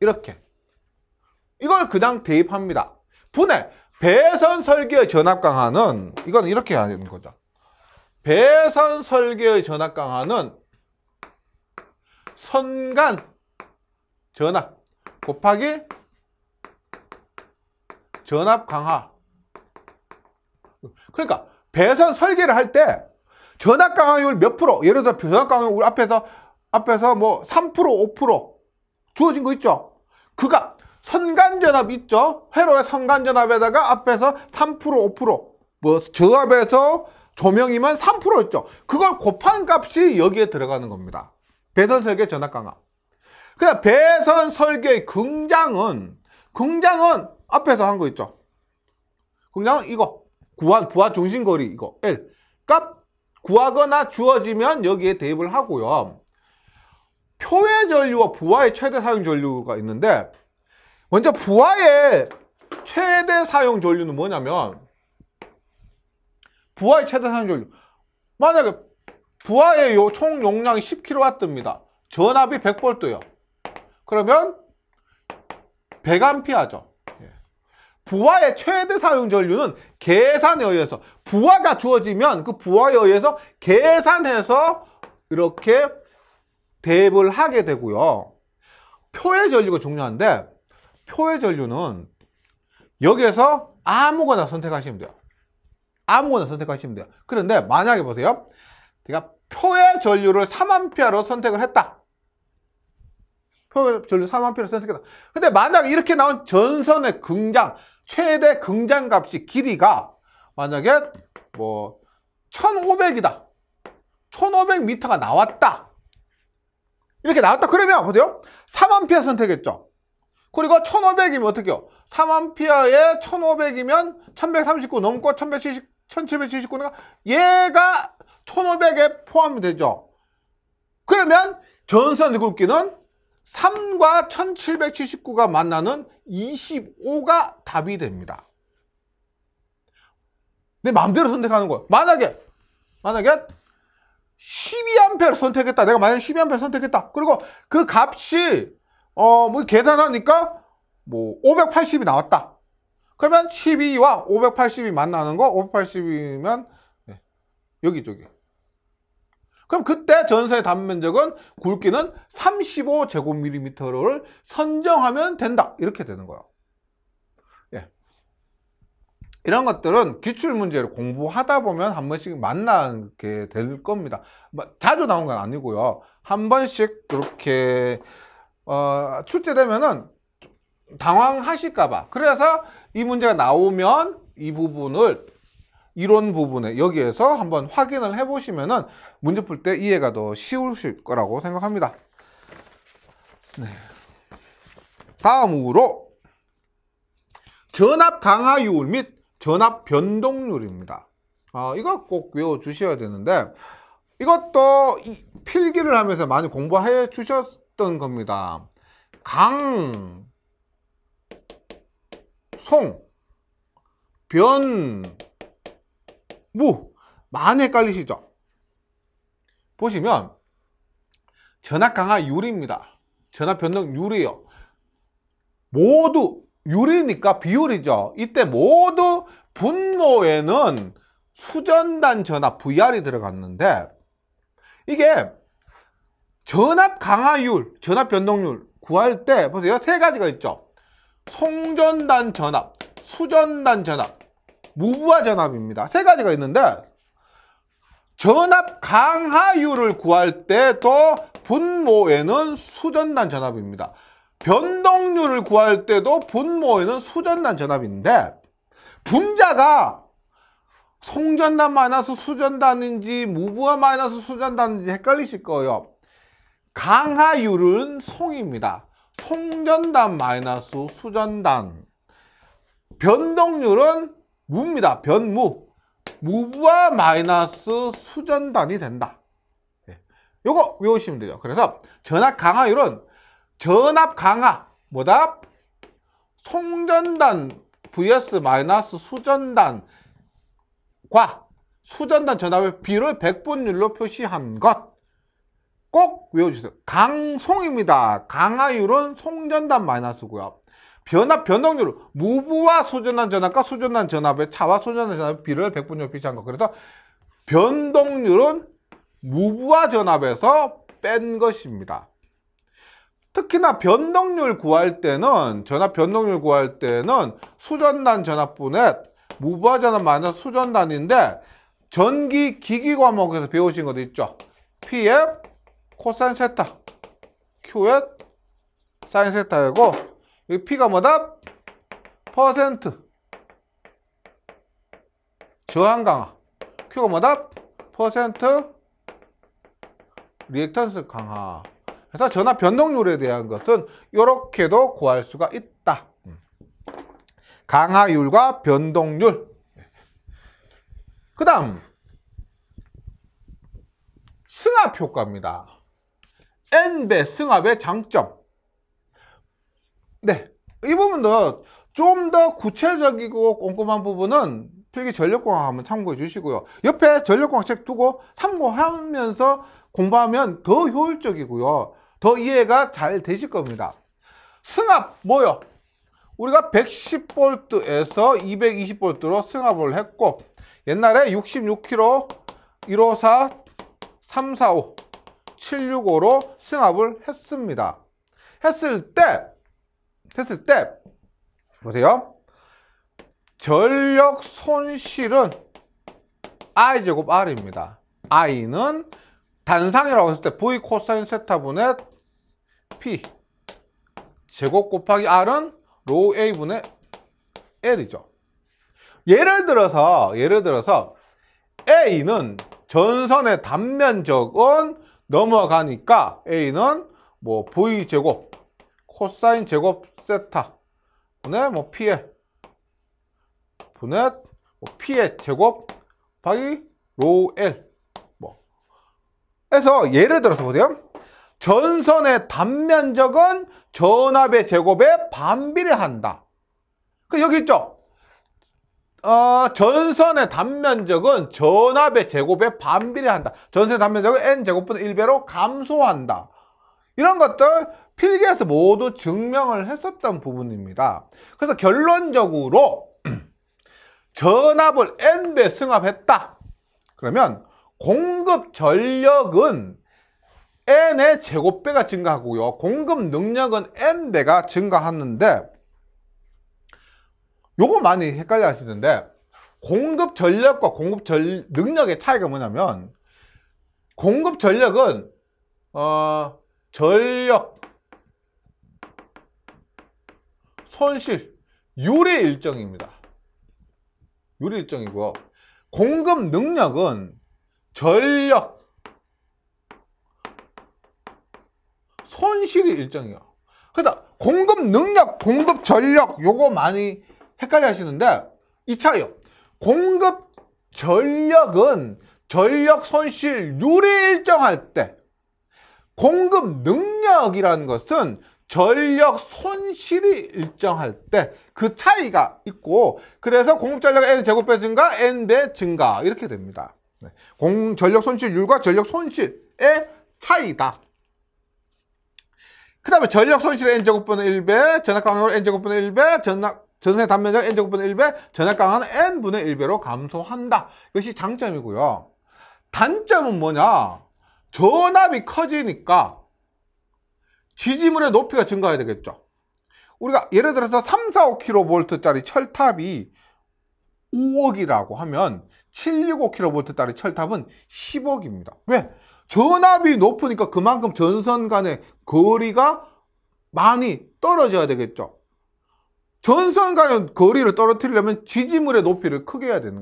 이렇게 이걸 그냥 대입합니다. 분해 배선 설계의 전압 강하는 이건 이렇게 해야 되는 거죠. 배선 설계의 전압 강하는 선간 전압 곱하기 전압 강하. 그러니까 배선 설계를 할 때 전압 강하율 몇 프로? 예를 들어서 전압 강하율 앞에서 뭐 3%, 5% 주어진 거 있죠? 그가 선간전압 있죠? 회로의 선간전압에다가 앞에서 3%, 5% 뭐 저압에서 조명이면 3% 있죠? 그걸 곱한 값이 여기에 들어가는 겁니다. 배선 설계 전압 강하. 그냥 배선 설계의 긍량은 앞에서 한 거 있죠? 긍량은 이거 부하 중심거리 이거 L 값 구하거나 주어지면 여기에 대입을 하고요. 표의 전류와 부하의 최대 사용 전류가 있는데 먼저 부하의 최대 사용 전류는 뭐냐면 부하의 최대 사용 전류 만약에 부하의 총 용량이 10kW입니다. 전압이 100V예요. 그러면 100A죠. 부하의 최대 사용 전류는 계산에 의해서 부하가 주어지면 그 부하에 의해서 계산해서 이렇게 대입을 하게 되고요. 표의 전류가 중요한데 표의 전류는 여기에서 아무거나 선택하시면 돼요. 아무거나 선택하시면 돼요. 그런데 만약에 보세요. 내가 표의 전류를 3A로 선택을 했다. 표의 전류 3A로 선택했다. 근데 만약에 이렇게 나온 전선의 긍장, 최대 긍장 값이 길이가 만약에 뭐 1500이다. 1500m가 나왔다. 이렇게 나왔다. 그러면 보세요. 3A 선택했죠. 그리고 1500이면 어떻게요? 3A에 1500이면 1139 넘고 1779니까 얘가 1500에 포함이 되죠. 그러면 전선의 굵기는 3과 1779가 만나는 25가 답이 됩니다. 내 마음대로 선택하는 거예요. 만약에 12A를 선택했다. 내가 만약에 12A 선택했다. 그리고 그 값이 뭐 계산하니까 뭐 580이 나왔다. 그러면 12와 580이 만나는 거 580이면 여기. 그럼 그때 전선의 단면적은 굵기는 35제곱밀리미터를 선정하면 된다. 이렇게 되는 거예요. 예. 이런 것들은 기출문제를 공부하다 보면 한 번씩 만나게 될 겁니다. 자주 나온 건 아니고요. 한 번씩 그렇게 출제되면은 당황하실까봐. 그래서 이 문제가 나오면 이 부분을 이론 부분에 여기에서 한번 확인을 해보시면은 문제 풀 때 이해가 더 쉬우실 거라고 생각합니다. 네. 다음으로 전압 강하율 및 전압 변동률입니다. 이거 꼭 외워주셔야 되는데 이것도 필기를 하면서 많이 공부해 주셨던 겁니다. 강, 송, 변, 무 많이 헷갈리시죠? 보시면 전압 강하율입니다. 전압 변동률이에요. 모두 율이니까 비율이죠. 이때 모두 분모에는 수전단 전압 VR이 들어갔는데 이게 전압 강하율, 전압 변동률 구할 때 보세요. 세 가지가 있죠. 송전단 전압, 수전단 전압, 무부하 전압입니다. 세 가지가 있는데 전압 강하율을 구할 때도 분모에는 수전단 전압입니다. 변동률을 구할 때도 분모에는 수전단 전압인데 분자가 송전단 마이너스 수전단인지 무부하 마이너스 수전단인지 헷갈리실 거예요. 강하율은 송입니다. 송전단 마이너스 수전단. 변동률은 무입니다. 변무. 무부하 마이너스 수전단이 된다. 요거 외우시면 돼요. 그래서 전압 강하율은 전압 강하 뭐다? 송전단 vs 마이너스 수전단과 수전단 전압의 비를 백분율로 표시한 것 꼭 외워주세요. 강송입니다. 강하율은 송전단 마이너스고요. 변압 변동률 무부하 수전단 전압과 수전단 전압의 차와 수전단 전압의 비를 백분율로 표시한 것. 그래서 변동률은 무부하 전압에서 뺀 것입니다. 특히나 변동률 구할 때는 전압 변동률 구할 때는 수전단 전압분의 무부하 전압 마이너스 수전단인데 전기 기기 과목에서 배우신 것도 있죠. P의 코사인 세타, Q의 사인 세타이고 여기 P가 뭐다? 퍼센트 저항 강화, Q가 뭐다? 퍼센트 리액턴스 강화. 그래서 전압 변동률에 대한 것은 이렇게도 구할 수가 있다. 강하율과 변동률. 그 다음 승합 효과입니다. N배 승합의 장점. 네, 이 부분도 좀 더 구체적이고 꼼꼼한 부분은 필기 전력공학 한번 참고해 주시고요. 옆에 전력공학 책 두고 참고하면서 공부하면 더 효율적이고요. 더 이해가 잘 되실 겁니다. 승합 뭐요? 우리가 110V에서 220V로 승합을 했고 옛날에 66kV, 154, 345, 765로 승합을 했습니다. 했을 때 보세요. 전력 손실은 I제곱 R입니다. I는 단상이라고 했을 때 V 코사인 세타분의 P 제곱 곱하기 R은 로 A분의 L이죠. 예를 들어서 A는 전선의 단면적은 넘어가니까 A는 뭐 V 제곱 코사인 제곱 세타 분의 뭐 P의 분의 뭐 P의 제곱 곱하기 로 L 뭐 해서 예를 들어서 보세요. 전선의 단면적은 전압의 제곱에 반비례한다. 그 여기 있죠. 전선의 단면적은 전압의 제곱에 반비례한다. 전선의 단면적은 n제곱분의 1배로 감소한다. 이런 것들 필기에서 모두 증명을 했었던 부분입니다. 그래서 결론적으로 전압을 n배 승합했다. 그러면 공급 전력은 n의 제곱배가 증가하고요. 공급 능력은 n배가 증가하는데 요거 많이 헷갈려 하시는데 공급 전력과 공급 능력의 차이가 뭐냐면 공급 전력은 전력 손실 유리 일정입니다. 유리 일정이고요. 공급 능력은 전력 손실이 일정이에요. 그래서 공급 능력, 공급 전력 요거 많이 헷갈려 하시는데 이 차이요. 공급 전력은 전력 손실 유리 일정할 때, 공급 능력이라는 것은 전력 손실이 일정할 때 그 차이가 있고, 그래서 공급 전력 n 제곱배 증가, n배 증가 이렇게 됩니다. 전력 손실률과 전력 손실의 차이다. 그 다음에 전력 손실의 n제곱분의 1배, 전압 강화로 n제곱분의 1배, 전선의 단면적 n제곱분의 1배, 전압 강화는 n분의 1배로 감소한다. 이것이 장점이고요. 단점은 뭐냐? 전압이 커지니까 지지물의 높이가 증가해야 되겠죠. 우리가 예를 들어서 3, 4, 5kV짜리 철탑이 5억이라고 하면 765kV짜리 철탑은 10억입니다. 왜? 전압이 높으니까 그만큼 전선 간의 거리가 많이 떨어져야 되겠죠. 전선 간의 거리를 떨어뜨리려면 지지물의 높이를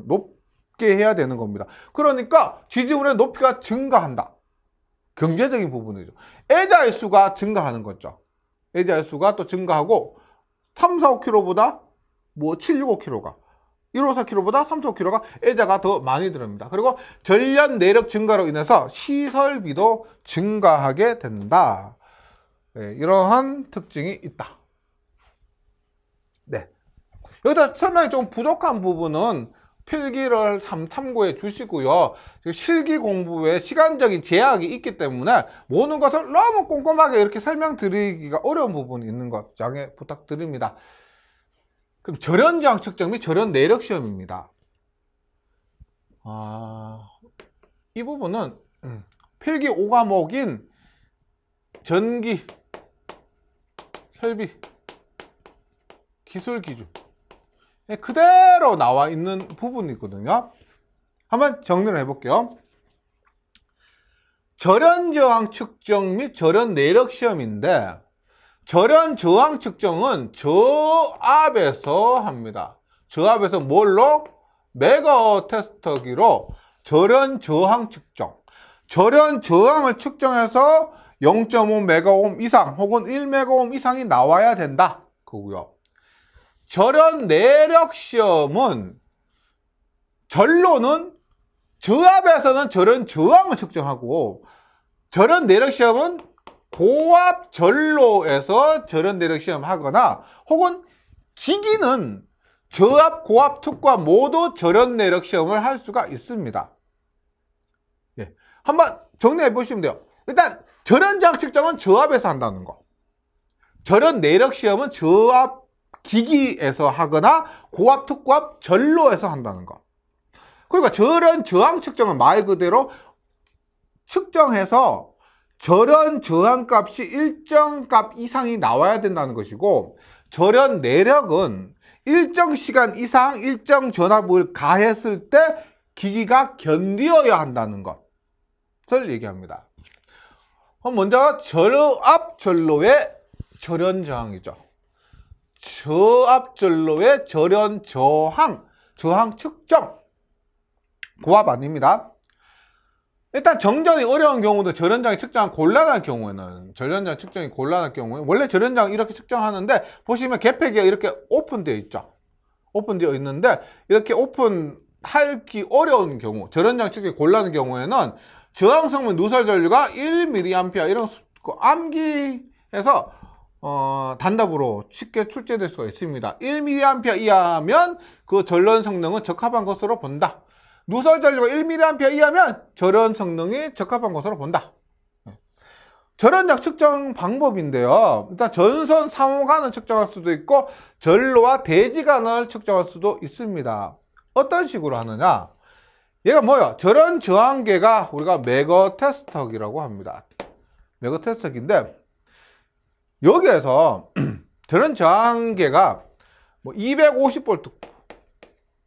높게 해야 되는 겁니다. 그러니까 지지물의 높이가 증가한다. 경제적인 부분이죠. 애자의 수가 증가하는 거죠. 애자의 수가 또 증가하고 3, 4, 5kg보다 뭐 765kg가 154kg보다 345kg가 애자가 더 많이 들어옵니다. 그리고 전력 내력 증가로 인해서 시설비도 증가하게 된다. 네, 이러한 특징이 있다. 네. 여기다 설명이 좀 부족한 부분은 필기를 참고해 주시고요. 실기 공부에 시간적인 제약이 있기 때문에 모든 것을 너무 꼼꼼하게 이렇게 설명드리기가 어려운 부분이 있는 것 양해 부탁드립니다. 그럼 절연저항 측정 및 절연 내력 시험입니다. 이 부분은 필기 5과목인 전기, 설비, 기술 기준 그대로 나와 있는 부분이거든요. 한번 정리를 해볼게요. 절연저항 측정 및 절연 내력 시험인데 절연저항 측정은 저압에서 합니다. 저압에서 뭘로? 매거 테스터기로 절연저항 측정. 절연저항을 측정해서 0.5 메가옴 이상 혹은 1 메가옴 이상이 나와야 된다. 그거고요. 절연 내력 시험은 전로는 저압에서는 절연 저항을 측정하고 절연 내력 시험은 고압 전로에서 절연 내력 시험 하거나 혹은 기기는 저압, 고압, 특고압 모두 절연 내력 시험을 할 수가 있습니다. 예. 한번 정리해 보시면 돼요. 일단 절연 저항 측정은 저압에서 한다는 거. 절연 내력 시험은 저압 기기에서 하거나 고압, 특고압, 전로에서 한다는 거. 그러니까 절연 저항 측정은 말 그대로 측정해서 절연 저항 값이 일정 값 이상이 나와야 된다는 것이고, 절연 내력은 일정 시간 이상 일정 전압을 가했을 때 기기가 견디어야 한다는 것. 얘기합니다. 먼저 저압 전로의 절연 저항이죠. 저압 전로의 절연 저항 측정. 고압 아닙니다. 일단 정전이 어려운 경우도 절연장이 측정이 곤란한 경우에는 원래 절연장 이렇게 측정하는데 보시면 개폐기가 이렇게 오픈되어 있죠. 오픈되어 있는데 이렇게 오픈하기 어려운 경우, 절연장 측정이 곤란한 경우에는 저항성분 누설 전류가 1mA 이런 암기해서 단답으로 쉽게 출제될 수가 있습니다. 1mA 이하면 그 절연 성능은 적합한 것으로 본다. 누설 전류가 1mA 이하면 절연 성능이 적합한 것으로 본다. 절연장 측정 방법인데요. 일단 전선 상호간을 측정할 수도 있고 전로와 대지간을 측정할 수도 있습니다. 어떤 식으로 하느냐? 얘가 뭐야? 절연 저항계가 우리가 매거 테스터기라고 합니다. 매거 테스터기인데 여기에서 절연 저항계가 뭐 250V급,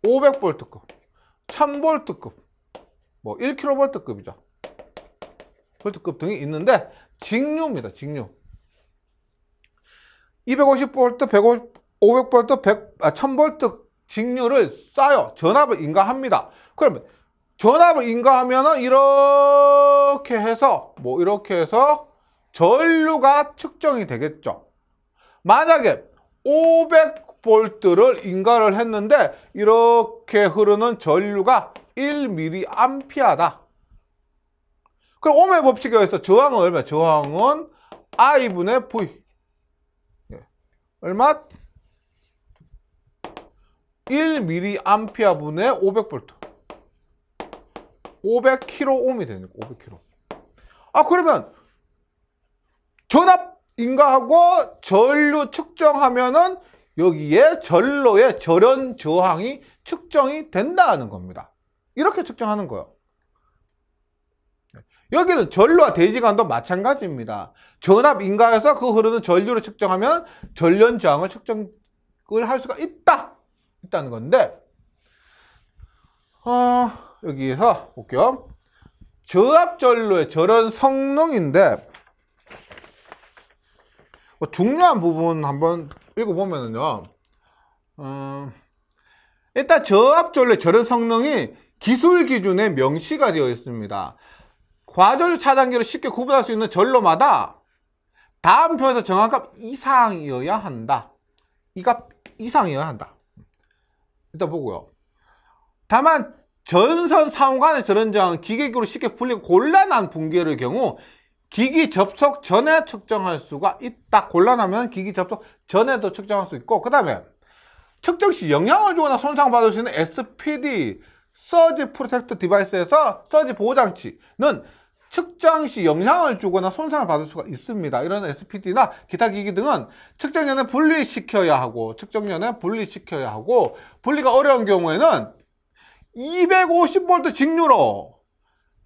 500V급, 1000V급, 뭐 1kV급이죠. 볼트급 등이 있는데 직류입니다. 직류. 250V, 150, 500V, 1000V 직류를 쏴요. 전압을 인가합니다. 그러면 전압을 인가하면은 이렇게 해서 전류가 측정이 되겠죠. 만약에 500V를 인가를 했는데 이렇게 흐르는 전류가 1mA다. 그럼 ohm의 법칙에 의해서 저항은 얼마? 저항은 I분의 V. 얼마? 1mA 분의 500V. 500kΩ이 되니까 500kΩ. 그러면 전압 인가하고 전류 측정하면은 여기에 전로의 절연 저항이 측정이 된다는 겁니다. 이렇게 측정하는 거예요. 여기는 전로와 대지간도 마찬가지입니다. 전압 인가해서 그 흐르는 전류를 측정하면 절연 저항을 측정을 할 수가 있다는 건데, 여기에서 볼게요. 저압 전로의 절연 성능인데, 중요한 부분 한번 읽어보면은요, 일단 저압 전로의 절연 성능이 기술 기준에 명시가 되어 있습니다. 과전류 차단기를 쉽게 구분할 수 있는 전로마다 다음 표에서 정한 값 이상이어야 한다. 이 값 이상이어야 한다. 일단 보고요. 다만 전선 상호간의 절연 저항은 기계기로 쉽게 풀리고 곤란한 붕괴의 경우 기기 접속 전에 측정할 수가 있다. 곤란하면 기기 접속 전에도 측정할 수 있고, 그 다음에 측정 시 영향을 주거나 손상받을 수 있는 SPD 서지 프로텍터 디바이스에서 서지 보호장치는 측정 시 영향을 주거나 손상을 받을 수가 있습니다. 이런 SPD나 기타 기기 등은 측정 전에 분리시켜야 하고, 분리가 어려운 경우에는 250V 직류로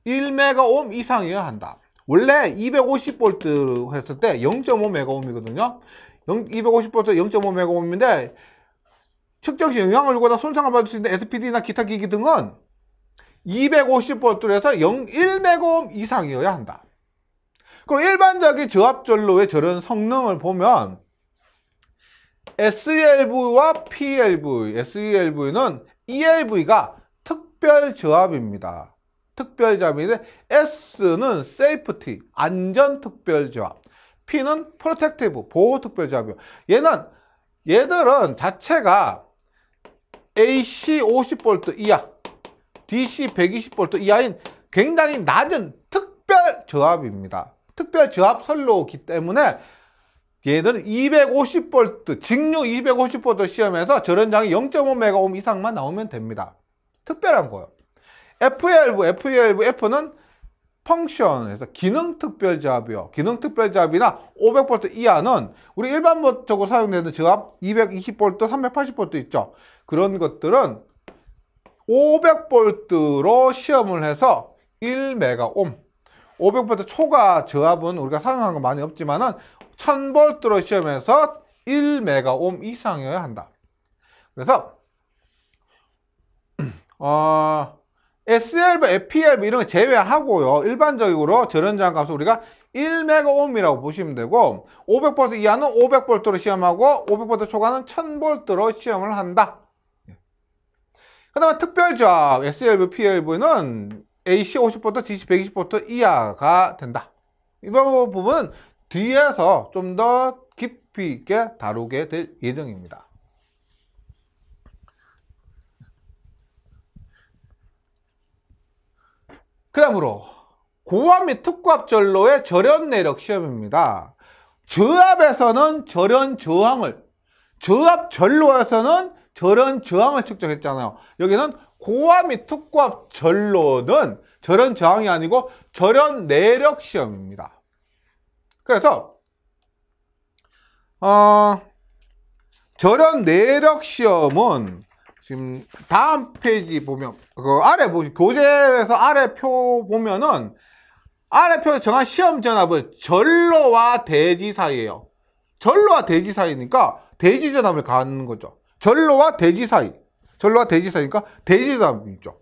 1메가옴 이상이어야 한다. 원래 250V 했을 때 0.5메가옴이거든요. 250V 0.5메가옴인데 측정 시 영향을 주거나 손상을 받을 수 있는 SPD나 기타 기기 등은 250V에서 1메가옴 이상이어야 한다. 그럼 일반적인 저압 전로의 절연 성능을 보면 SELV와 PLV, SELV는 ELV가 특별 저압입니다. 특별 저압인데 S는 Safety, 안전 특별 저압, P는 Protective, 보호 특별 저압이요. 얘들은 자체가 AC 50V 이하, DC 120V 이하인 굉장히 낮은 특별 저압입니다. 특별 저압 선로이기 때문에 얘들은 250V, 직류 250V 시험에서 절연장이 0.5메가옴 이상만 나오면 됩니다. 특별한 거예요. FELV, F는 펑션에서 기능 특별 저압이요. 기능 특별 저압이나 500V 이하는 우리 일반적으로 사용되는 저압 220V, 380V 있죠. 그런 것들은 500V로 시험을 해서 1메가옴. 500V 초과 저압은 우리가 사용한 거 많이 없지만은 1000V로 시험해서 1메가옴 이상이어야 한다. 그래서 SLV, FPLV 이런 거 제외하고요. 일반적으로 절연 저항 값을 우리가 1메가옴이라고 보시면 되고 500V 이하는 500V로 시험하고 500V 초과는 1000V로 시험을 한다. 그 다음에 특별 저항 SLV, PLV는 AC 50V, DC 120V 이하가 된다. 이 부분은 뒤에서 좀 더 깊이 있게 다루게 될 예정입니다. 그 다음으로 고압 및 특고압 전로의 절연 내력 시험입니다. 저압에서는 절연 저항을, 저압 전로에서는 절연 저항을 측정했잖아요. 여기는 고압 및 특고압 전로는 절연 저항이 아니고 절연 내력 시험입니다. 그래서 절연 내력 시험은 지금 다음 페이지 보면 그 아래 교재에서 아래 표 보면은 아래 표에 정한 시험 전압은 전로와 대지 사이예요. 전로와 대지 사이니까 대지 전압을 가는 거죠. 전로와 대지 사이. 전로와 대지 사이니까 대지 전압이죠.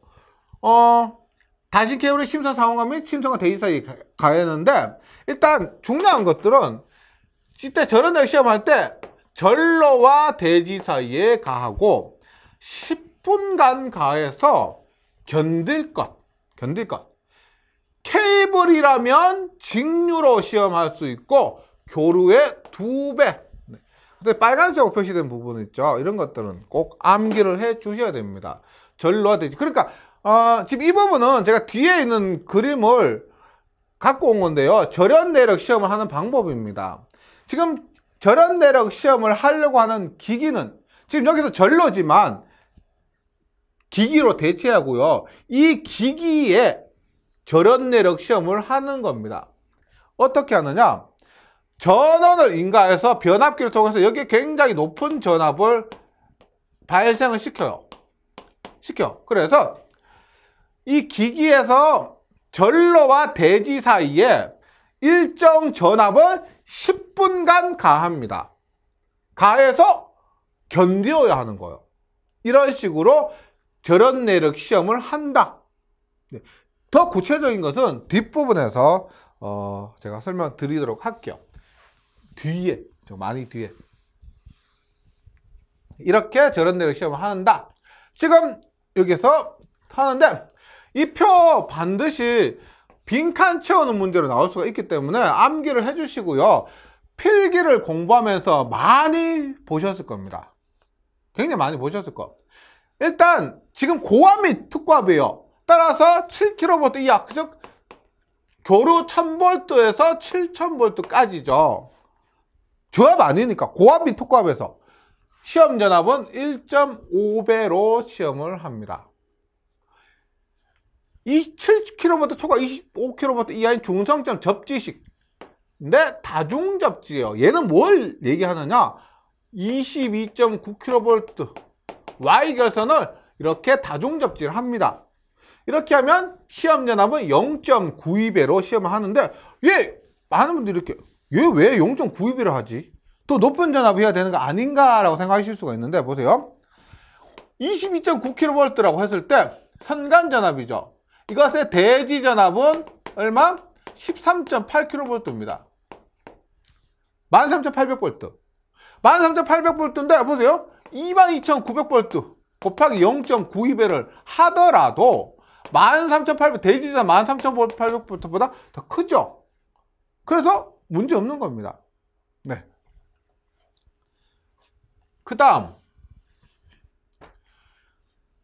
단신 케이블의 심선 상황과 및 심선과 대지 사이에 가야하는데 일단 중요한 것들은 이때 절연 내력 시험할 때 전로와 대지 사이에 가하고 10분간 가해서 견딜 것. 케이블이라면 직류로 시험할 수 있고 교류의 2배. 근데 빨간색으로 표시된 부분 있죠. 이런 것들은 꼭 암기를 해 주셔야 됩니다. 전로와 대지. 그러니까 지금 이 부분은 제가 뒤에 있는 그림을 갖고 온 건데요. 절연 내력 시험을 하는 방법입니다. 지금 절연 내력 시험을 하려고 하는 기기는 지금 여기서 전로지만 기기로 대체하고요. 이 기기에 절연 내력 시험을 하는 겁니다. 어떻게 하느냐? 전원을 인가해서 변압기를 통해서 여기에 굉장히 높은 전압을 발생을 시켜요. 그래서 이 기기에서 전로와 대지 사이에 일정 전압을 10분간 가합니다. 가해서 견뎌야 하는 거예요. 이런 식으로 절연 내력 시험을 한다. 더 구체적인 것은 뒷부분에서 제가 설명드리도록 할게요. 뒤에, 많이 뒤에. 이렇게 절연 내력 시험을 한다. 지금 여기서 하는데 이 표 반드시 빈칸 채우는 문제로 나올 수가 있기 때문에 암기를 해주시고요. 필기를 공부하면서 많이 보셨을 겁니다. 굉장히 많이 보셨을 거. 일단 지금 고압 및 특고압이에요. 따라서 7kV 이하, 즉 교류 1000V에서 7000V까지죠. 저압 아니니까 고압 및 특고압에서 시험 전압은 1.5배로 시험을 합니다. 이 7kV 초과 25kV 이하인 중성점 접지식. 근데 다중접지예요. 얘는 뭘 얘기하느냐? 22.9kV Y결선을 이렇게 다중접지를 합니다. 이렇게 하면 시험 전압은 0.92배로 시험을 하는데 많은 분들이 이렇게 얘 왜 0.92배를 하지? 더 높은 전압을 해야 되는 거 아닌가 라고 생각하실 수가 있는데 보세요. 22.9kV라고 했을 때 선간 전압이죠. 이것의 대지 전압은 얼마? 13.8kV입니다. 13,800V. 13,800V인데 보세요. 22,900V 곱하기 0.92배를 하더라도 13,800 대지 전압 13,800V보다 더 크죠. 그래서 문제 없는 겁니다. 네. 그 다음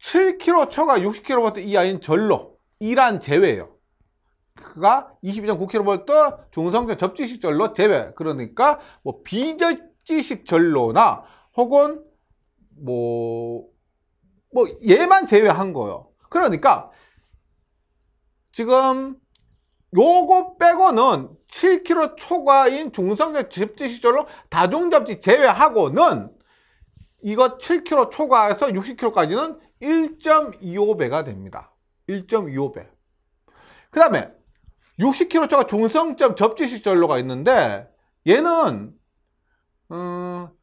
7kV 초과 60kV 이하인 전로 이란 제외예요. 그가 22.9kV 중성점 접지식 전로 제외. 그러니까 뭐 비접지식 전로나 혹은 뭐 얘만 제외한 거예요. 그러니까 지금 요거 빼고는 7kV 초과인 중성점 접지식 전로 다중접지 제외하고는 이거 7kV 초과해서 60kV까지는 1.25배가 됩니다. 1.25배. 그 다음에 60kV 초과 중성점 접지식 전로가 있는데 얘는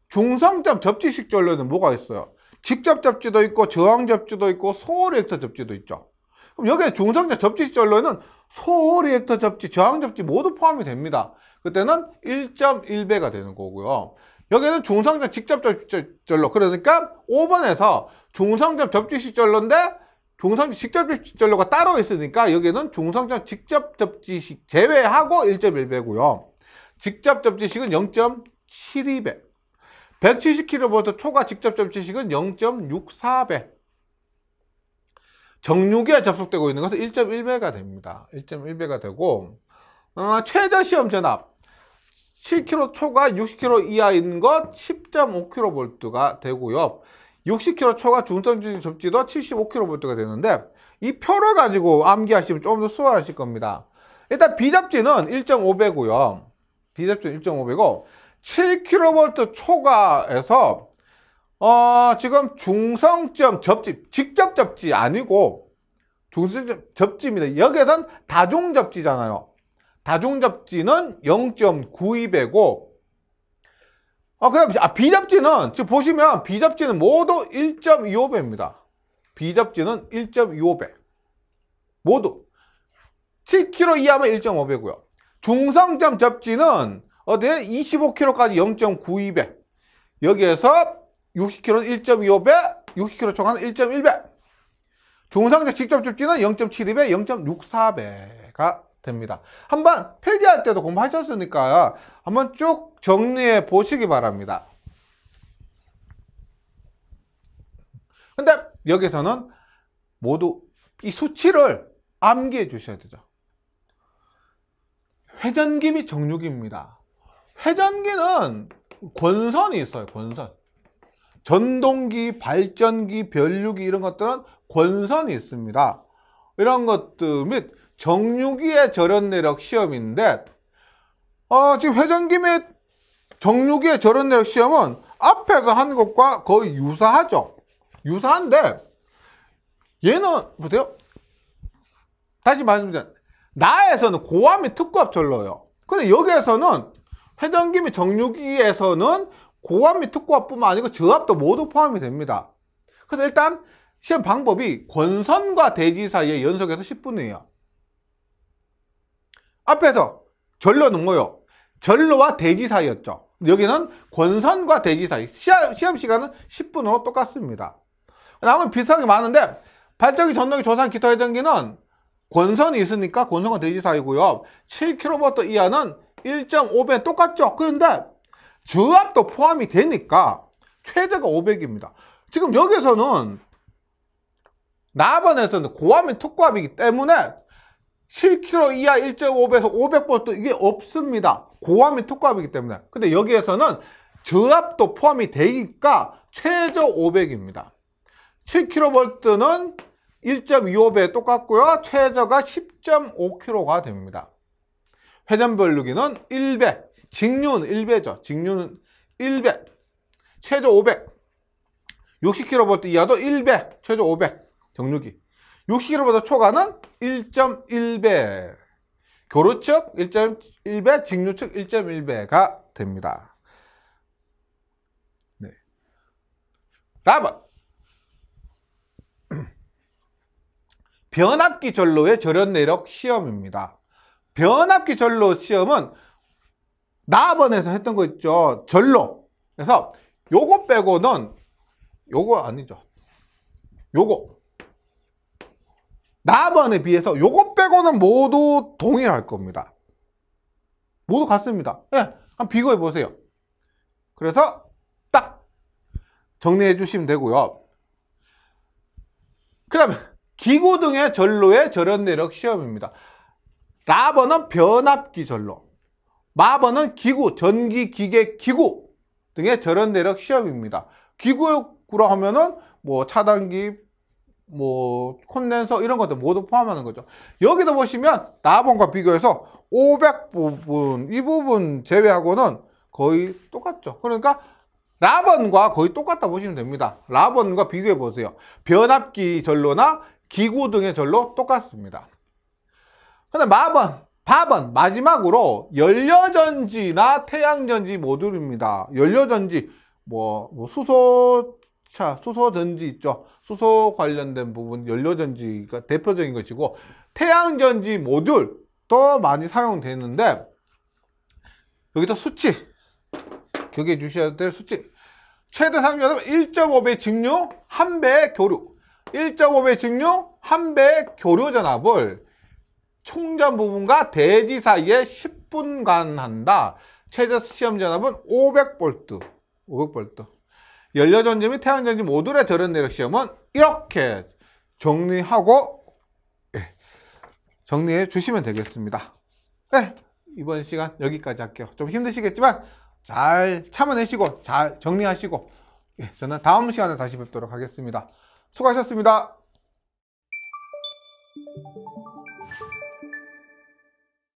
중성점 접지식 전로에는 뭐가 있어요? 직접 접지도 있고 저항 접지도 있고 소리액터 접지도 있죠. 그럼 여기에 중성자 접지 시전로에는 소리액터 접지, 저항 접지 모두 포함이 됩니다. 그때는 1.1배가 되는 거고요. 여기는 중성자 직접 접지 시전로, 그러니까 5번에서 중성자 접지 시전로인데 중성자 직접 접지 시전로가 따로 있으니까 여기는 중성자 직접 접지식 제외하고 1.1배고요. 직접 접지식은 0.72배. 170kV 초과 직접 접지식은 0.64배. 정류기에 접속되고 있는 것은 1.1배가 됩니다. 1.1배가 되고, 최저 시험 전압 7kV 초과 60kV 이하 있는 것 10.5kV가 되고요. 60kV 초과 중성자 접지도 75kV가 되는데, 이 표를 가지고 암기하시면 좀 더 수월하실 겁니다. 일단 비접지는 1.5배고요. 비접지는 1.5배고 7kV 초과에서 지금 중성점 접지, 직접 접지 아니고 중성점 접지입니다. 여기에선 다중 접지잖아요. 다중 접지는 0.92배고 그다음 비접지는 지금 보시면 비접지는 모두 1.25배입니다. 비접지는 1.25배. 모두 7kg 이하면 1.5배고요. 중성점 접지는 어디에 25kg까지 0.92배. 여기에서 60kg는 1.25배, 60kg 초과는 1.1배. 중성자 직접 접지는 0.72배, 0.64배가 됩니다. 한번 필기할 때도 공부하셨으니까 한번 쭉 정리해 보시기 바랍니다. 근데 여기서는 모두 이 수치를 암기해 주셔야 되죠. 회전기 및 정류기입니다. 회전기는 권선이 있어요. 권선. 전동기, 발전기, 변류기 이런 것들은 권선이 있습니다. 이런 것들 및 정류기의 절연 내력 시험인데 지금 회전기 및 정류기의 절연 내력 시험은 앞에서 한 것과 거의 유사하죠. 유사한데 얘는 보세요. 다시 말씀드리면 나에서는 고압 및 특고압 전로예요. 근데 여기에서는 회전기 및 정류기에서는 고압 및 특고압뿐만 아니고 저압도 모두 포함이 됩니다. 그래서 일단 시험 방법이 권선과 대지 사이에 연속해서 10분이에요. 앞에서 전로는 뭐요? 전로와 대지 사이였죠. 여기는 권선과 대지 사이. 시험 시간은 10분으로 똑같습니다. 남은 비슷하게 많은데 발전기, 전동기, 조산, 기타 회전기는 권선이 있으니까 권선과 대지 사이고요. 7kV 이하는 1.5배 똑같죠. 그런데 저압도 포함이 되니까 최저가 500입니다. 지금 여기서는 나번에서는 고압 및 특고압이기 때문에 7kV 이하 1.5배에서 500V 이게 없습니다. 고압 및 특고압이기 때문에. 근데 여기에서는 저압도 포함이 되니까 최저 500입니다. 7kV는 1.25배 똑같고요. 최저가 10.5kg가 됩니다. 회전변류기는 1배, 직류는 1배죠. 직류는 1배, 최저 500. 60kV 이하도 1배, 최저 500. 정류기. 60kV 초과는 1.1배. 교류측 1.1배, 직류측 1.1배가 됩니다. 네. 다음은 변압기 전로의 절연 내력 시험입니다. 변압기 전로 시험은 나번에서 했던 거 있죠. 전로. 그래서 요거 빼고는 요거 아니죠. 요거 나번에 비해서 요거 빼고는 모두 동일할 겁니다. 모두 같습니다. 예, 한번 비교해 보세요. 그래서 딱 정리해 주시면 되고요. 그 다음에 기구 등의 전로의 절연 내력 시험입니다. 라번은 변압기 전로, 마번은 기구, 전기, 기계, 기구 등의 절연 내력 시험입니다. 기구라 하면은 뭐 차단기, 뭐 콘덴서 이런 것들 모두 포함하는 거죠. 여기도 보시면 라번과 비교해서 500 부분, 이 부분 제외하고는 거의 똑같죠. 그러니까 라번과 거의 똑같다 보시면 됩니다. 라번과 비교해 보세요. 변압기 전로나 기구 등의 전로 똑같습니다. 근데 바번 마지막으로 연료전지나 태양전지 모듈입니다. 연료전지 뭐 수소 자, 수소전지 있죠. 수소 관련된 부분, 연료전지가 대표적인 것이고, 태양전지 모듈도 많이 사용되는데, 여기다 수치, 기억해 주셔야 될 수치. 최대 사용량은 1.5배 직류, 1배 교류. 1.5배 직류, 1배 교류 전압을 충전 부분과 대지 사이에 10분간 한다. 최대 시험 전압은 500V. 500V. 연료전지 및 태양전지 모듈의 절연 내력 시험은 이렇게 정리하고 정리해 주시면 되겠습니다. 네, 이번 시간 여기까지 할게요. 좀 힘드시겠지만 잘 참아내시고 잘 정리하시고 저는 다음 시간에 다시 뵙도록 하겠습니다. 수고하셨습니다.